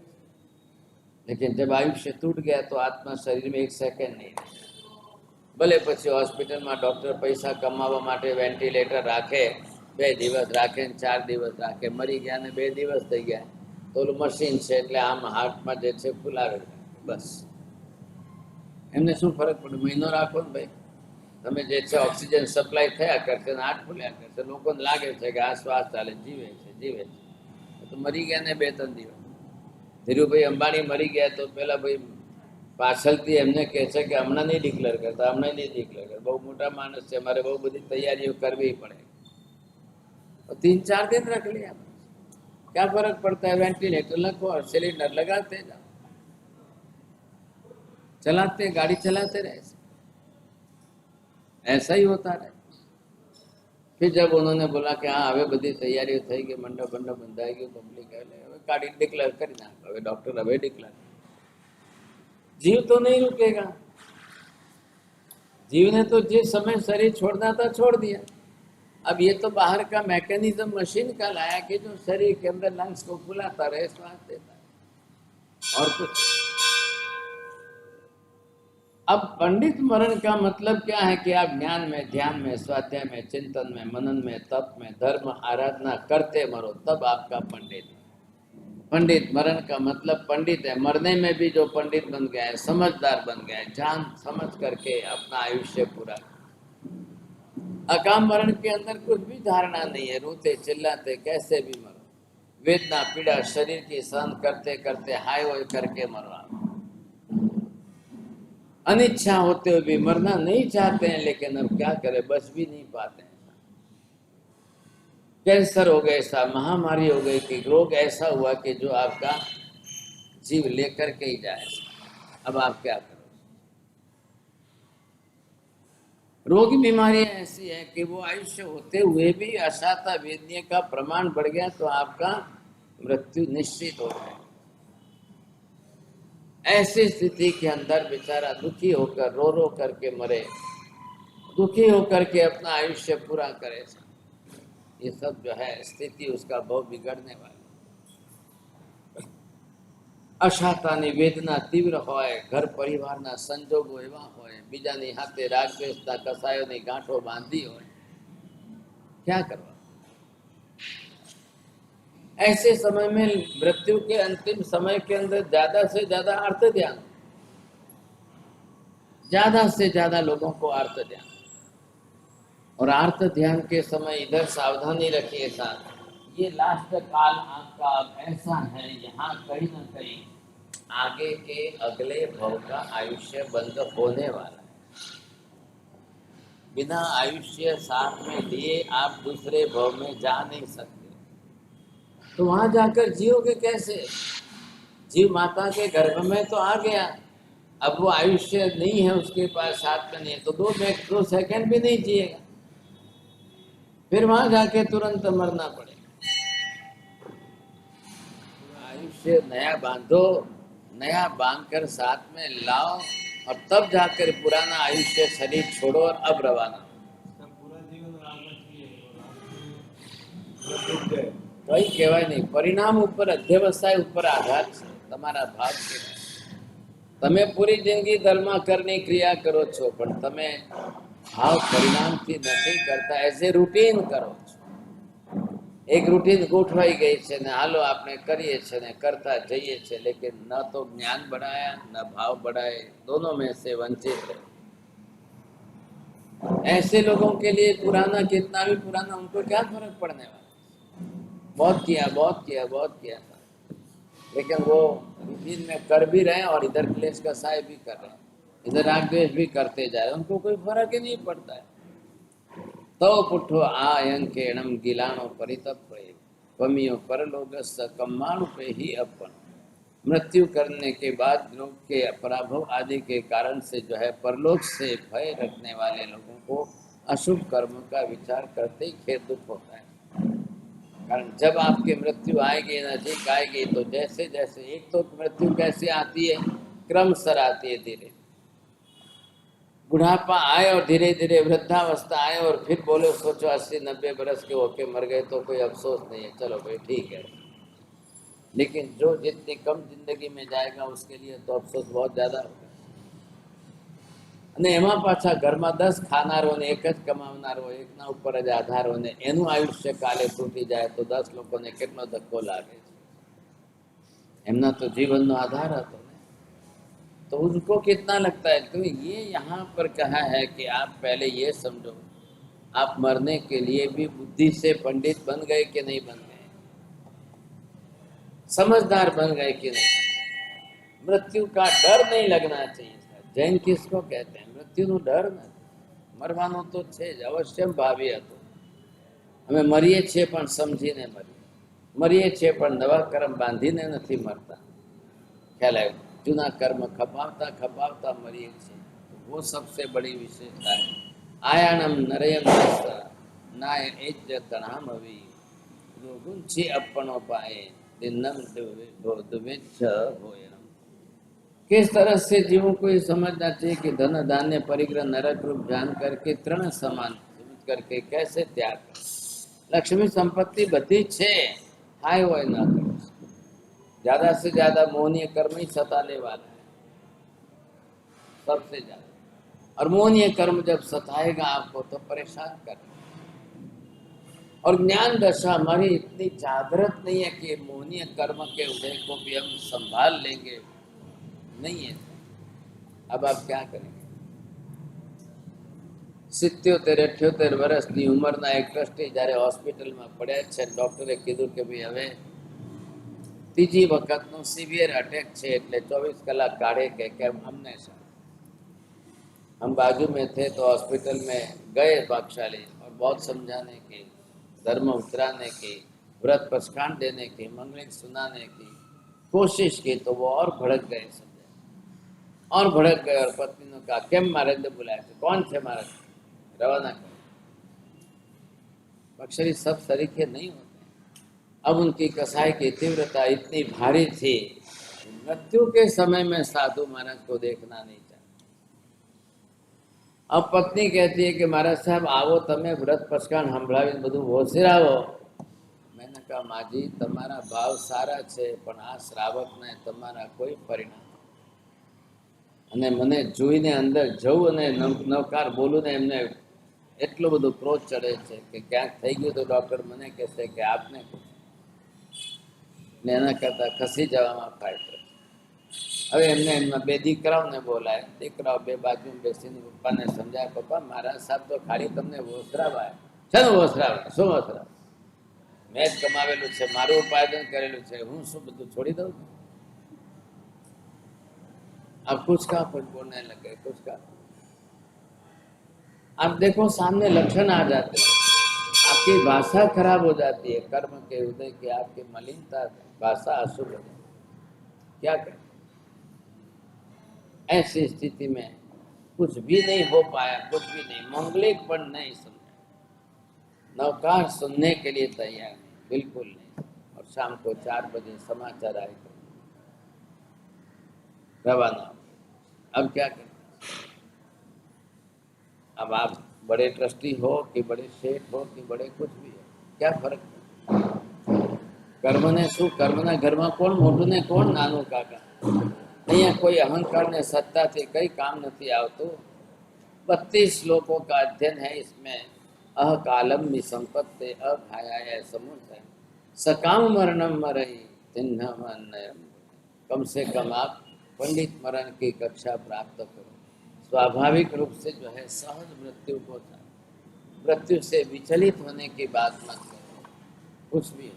लेकिन जब आयुष्य टूट गया तो आत्मा शरीर में 1 सेकंड नहीं रहे। भले पछी हॉस्पिटल में डॉक्टर पैसा कमावा माटे वेंटिलेटर राखे, 2 દિવસ राखे, 4 દિવસ राखे, मरी गया ने 2 દિવસ थई गया तो मशीन है એટલે આમ હાર્ટમાં જે છે ફૂલાવે બસ। એમને શું ફરક પડે? મહિનો રાખો ને ભાઈ, તમે જે છે ઓક્સિજન સપ્લાય થયા કરશે ને હાર્ટ ફૂલ્યા કરશે। લોકોને લાગે છે કે આ શ્વાસ ચાલે, જીવે છે જીવે છે, તો મરી ગયા ને 2-3 દિવસ। ધીરુભાઈ અંબાણી મરી ગયા તો પેલા ભાઈ પાછળથી એમને કહે છે કે હમણાં નહીં ડિક્લેર કરતા, હમણાં નહીં ડિક્લેર કરતા, બહુ મોટા માણસ છે, મારે બહુ બધી તૈયારીઓ કરવી પડે। 3-4 दिन रख लिया, क्या फर्क पड़ता है? वेंटिलेटर लगो और सिलेंडर लगाते जाओ, चलाते गाड़ी चलाते रहे, ऐसा ही होता रहे। फिर जब उन्होंने बोला कि हाँ हवे बधी तैयारी थी गई, मंडप बंधाई गयो, पब्लिक गाड़ी डिक्लेर कर नाखो, हवे डॉक्टर हवे डिक्लेर। जीव तो नहीं रुकेगा, जीव ने तो जिस समय शरीर छोड़ना था छोड़ दिया। अब ये तो बाहर का मैकेनिज्म मशीन का लाया कि जो शरीर के अंदर लंग्स को फुलाता रहे, श्वास देता है, और कुछ। अब पंडित मरण का मतलब क्या है कि आप ज्ञान में, ध्यान में, स्वाध्याय में, चिंतन में, मनन में, तप में, धर्म आराधना करते मरो, तब आपका पंडित। पंडित मरण का मतलब पंडित है, मरने में भी जो पंडित बन गया है, समझदार बन गया है, जान समझ करके अपना आयुष्य पूरा। अकाम मरण के अंदर कुछ भी धारणा नहीं है, रोते चिल्लाते कैसे भी मरो, वेदना पीड़ा शरीर की सहन करते करते हाय हो करके मरो आप। अनिच्छा होते हुए भी मरना नहीं चाहते हैं, लेकिन अब क्या करें, बच भी नहीं पाते हैं। कैंसर हो गया, ऐसा महामारी हो गई कि रोग ऐसा हुआ कि जो आपका जीव लेकर के ही जाए। अब आप क्या करो? रोग बीमारियां ऐसी है कि वो आयुष्य होते हुए भी अशाता वेदनीय का प्रमाण बढ़ गया तो आपका मृत्यु निश्चित हो जाए। ऐसी स्थिति के अंदर बेचारा दुखी होकर रो रो करके मरे, दुखी होकर के अपना आयुष्य पूरा करे, ये सब जो है स्थिति उसका बहुत बिगड़ने वाली। अशातानी वेदना तीव्र होय, घर परिवारना संजोगो एवा होय, बीजानी हाथे राग द्वेषना कसायोनी गांठो बांधी होय, क्या करवा। ऐसे समय में मृत्यु के अंतिम समय के अंदर ज्यादा से ज्यादा आर्त ध्यान, ज्यादा से ज्यादा लोगों को आर्त ध्यान। और आर्त ध्यान के समय इधर सावधानी रखिए साथ, ये लास्ट काल आपका अब ऐसा है, यहाँ कहीं ना कहीं आगे के अगले भव का आयुष्य बंद होने वाला है। बिना आयुष्य साथ में लिए आप दूसरे भव में जा नहीं सकते। तो वहां जाकर जियोगे कैसे? जीव माता के गर्भ में तो आ गया, अब वो आयुष्य नहीं है उसके पास, साथ में नहीं है, तो 2 सेकंड भी नहीं जिएगा, फिर वहां जाके तुरंत मरना पड़ेगा। आयुष्य नया बांधो, नया बांधकर साथ में लाओ, और तब जाकर पुराना आयुष्य शरीर छोड़ो और अब रवाना। पूरा जीवन कई कहेवाय नहीं, परिणाम ऊपर अध्यवसाय ऊपर आधार છે તમારા ભાગ છે। તમે પૂરી જિંદગી ધર્મ કરની ક્રિયા કરો છો, પણ તમે ભાવ પરિણામથી નથી કરતા, એઝ એ રૂટીન કરો છો। એક રૂટીન ગોઠવાઈ ગઈ છે ને હાલો આપણે કરીએ છીએ ને કરતા જઈએ છીએ, लेकिन न तो ज्ञान बढ़ाया न भाव बढ़ाए, दोनों में से वंचित रहे। ऐसे लोगों के लिए पुराना कितना भी पुराना, उनको क्या फर्क पड़ने वाला। बहुत किया था, लेकिन वो रूटीन में कर भी रहे हैं और इधर क्लेश का साय भी कर रहे हैं, इधर राग द्वेष भी करते जा रहे हैं, उनको कोई फर्क ही नहीं पड़ता है। तो पुठो आयंकेणम गिलानो परितप्रे पमियो परलोक कम्माणु पे ही अपन। मृत्यु करने के बाद लोग के पराभव आदि के कारण से जो है परलोक से भय रखने वाले लोगों को अशुभ कर्म का विचार करते ही खेद दुख होता है। कारण जब आपकी मृत्यु आएगी, नजीक आएगी, तो जैसे जैसे एक तो मृत्यु कैसे आती है, क्रमशः आती है, धीरे बुढ़ापा आए और धीरे धीरे वृद्धावस्था आए, और फिर बोले सोचो 80-90 बरस के होके मर गए तो कोई अफसोस नहीं है, चलो भाई ठीक है। लेकिन जो जितनी कम जिंदगी में जाएगा उसके लिए तो अफसोस बहुत ज्यादा होगा। અને એમાં પાછા ઘરમાં 10 ખાનારો ને એક જ કમાવનારો, એકના ઉપર જ આધારો ને એનું આયુષ્ય કાલે તૂટી જાય તો 10 લોકોને કેટલો ધક્કો લાગે છે। એમના તો જીવનનો આધાર હતો ને, तो उसको कितना लगता है। तो ये यहाँ पर कहा है कि आप पहले ये समझो, आप मरने के लिए भी बुद्धि से पंडित बन गए कि नहीं बन गए, समझदार बन गए कि नहीं। मृत्यु का डर नहीं लगना चाहिए। जैन किसको कहते हैं? मृत्यु नो डर न, मरवानो तो छे ज, अवश्य भावी हतो। हमें मरीए छे पण समझीने मरीए छे पण नवा कर्म बांधीने नहीं मरता। ख्याल आयो? जूना कर्म खपावता खपावता मरीए छे, वो सबसे बड़ी विशेषता है। आयानम नरयम नाय एज तणाम अवी गुंची अपनो पाए दिनम दुविच्छ होय। किस तरह से जीवों को ये समझना चाहिए कि धन धान्य परिग्रह नरक रूप जान करके तृण समान समझ करके कैसे त्याग कर। लक्ष्मी संपत्ति बधी छे, हाय होय ना करो, ज्यादा से ज्यादा मोहनीय कर्म ही सताने वाला है सबसे ज्यादा। और मोहनीय कर्म जब सताएगा आपको तो परेशान कर। और ज्ञान दशा हमारी इतनी जागृत नहीं है कि मोहनीय कर्म के उदय को भी हम संभाल लेंगे, नहीं है। अब आप क्या करेंगे? 77-78 વર્ષની ઉંમરના એક ટ્રસ્ટી જ્યારે હોસ્પિટલમાં પડ્યા છે, ડોક્ટરે કીધું કે ભાઈ હવે ત્રીજી વખતનો સિવિયર અટેક છે, એટલે 24 કલાક કાઢે કે કેમ અમને સર। हम बाजू में थे तो हॉस्पिटल में गए भागशाली, और बहुत समझाने की, धर्म उतराने की, व्रत प्रस्कांड देने की, मंगलिक सुनाने की कोशिश की, तो वो और भड़क गए, समझे, और भड़क गए। और पत्नी ने कहा केम मारे बुलाया थे, कौन थे मारे, रवाना कर। अक्षरी सब सरीखे नहीं होते। अब उनकी कसाई की तीव्रता इतनी भारी थी, मृत्यु के समय में साधु महाराज को देखना नहीं चाहते। अब पत्नी कहती है कि महाराज साहब आवो, तमे व्रत प्रस्कांड संभळावी बधुं होशिरावो। मैंने कहा माजी तमारा भाव सारा छे, पण आ श्रावक ने तमारा कोई परिणाम। અને મને જોઈને અંદર જવું અને નવકાર બોલું ને એમને એટલું બધું ક્રોધ ચડે છે કે ક્યાંક થઈ ગયું તો ડૉક્ટર મને કહેશે કે આપને ને એના કરતાં ખસી જવામાં ફાયદો. હવે એમના બે દીકરાઓને બોલાય, દીકરાઓ બે બાજુ બેસીને પપ્પાને સમજાય, પપ્પા મારા સાહેબ તો ખાલી તમને વોસરાવાય છે ને, વોસરાવાય શું વોસરાવ, મેં જ કમાવેલું છે, મારું ઉપાર્જન કરેલું છે, હું શું બધું છોડી દઉં છું? अब कुछ का कुछ बोलने लगे, कुछ का आप देखो सामने लक्षण आ जाते हैं, आपकी भाषा खराब हो जाती है, कर्म के उदय की आपकी मलिनता भाषा अशुभ हो जाती है। क्या करें ऐसी स्थिति में? कुछ भी नहीं हो पाया, कुछ भी नहीं, मंगलिक पण नहीं समझा, नवकार सुनने के लिए तैयार नहीं, बिल्कुल नहीं। और शाम को 4 बजे समाचार आए तो रवाना। अब क्या करें? अब आप बड़े ट्रस्टी हो कि बड़े शेठ हो कि बड़े कुछ भी हो, क्या फर्क है? कर्मने શું, કર્મના ઘરમાં કોણ મોટું ને કોણ નાનું કાકા? અહીંયા कोई अहंकार ने सत्ता से कई काम नहीं आवतुं। 32 श्लोकों का अध्ययन है इसमें। अकालम निसंपत्ते अभायाय समुदय सकाम मरणम मरहि चिन्हम अन्नयम। कम से कम आप पंडित मरण की कक्षा प्राप्त करो। स्वाभाविक रूप से जो है सहज मृत्यु को, मृत्यु से विचलित होने की बात मत करो। कुछ भी हो,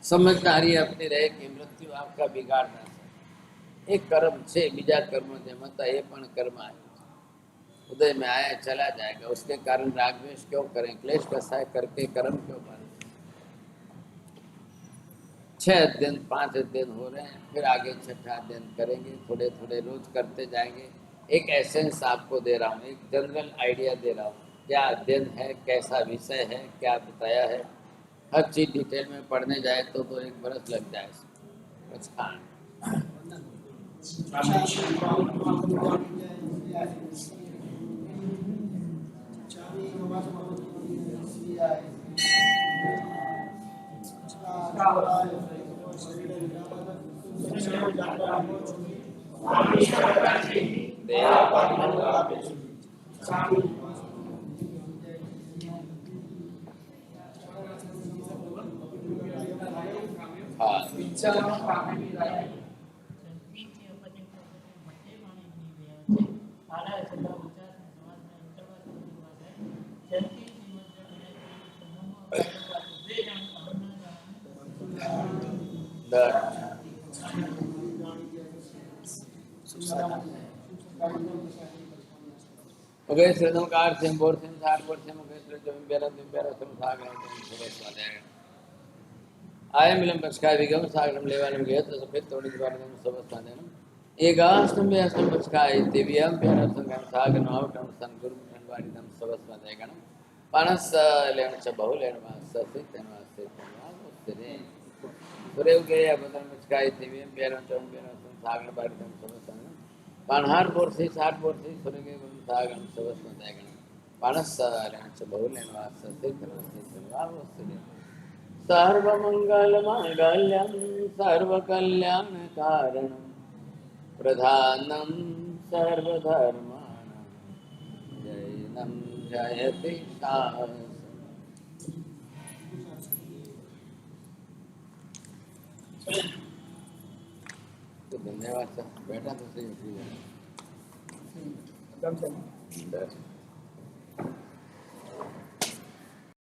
समझदारी अपनी रहे कि मृत्यु आपका बिगाड़ ना सके। एक कर्म छे, बीजा कर्म जेम हता ए पण कर्म आया, उदय में आया चला जाएगा, उसके कारण राग द्वेष क्यों करें, क्लेश कसाय करके कर्म क्यों करें? 6 अध्ययन 5 अध्ययन हो रहे हैं, फिर आगे 6ठा अध्ययन करेंगे, थोड़े थोड़े रोज करते जाएंगे। एक एसेंस आपको दे रहा हूँ, एक जनरल आइडिया दे रहा हूँ, क्या अध्ययन है, कैसा विषय है, क्या बताया है, हर चीज डिटेल में पढ़ने जाए तो 1 बरस लग जाए। कार से बोर से साठ बोर से मुकेश जो बेरा तुम सागरम सुबह वाले आए मिलम पचका विगम सागरम लेवानम गए तो फिर थोड़ी बार हम सुबह वाले एक आस्तम में आस्तम पचका दिव्यम बेरा संगम सागर नवकम संगुरु मनवाड़ी दम सुबह वाले गण पानस लेन च बहु लेन वास से तनवास से उससे सुरे गए बदल पचका दिव्यम बेरा सागर बाड़ी दम सुबह वाले पानहार बोर से 60 बोर से सुरे गए सागरम सुबह वाले गण पानस लेन च बहु लेन वास से तनवास से सर्वमंगलमांगल्यं सर्वकल्याणकारणं प्रधानं सर्वधर्माणां जैनं जयति शास्त्रम्। तो धन्यवाद सर, बैठा तो सही।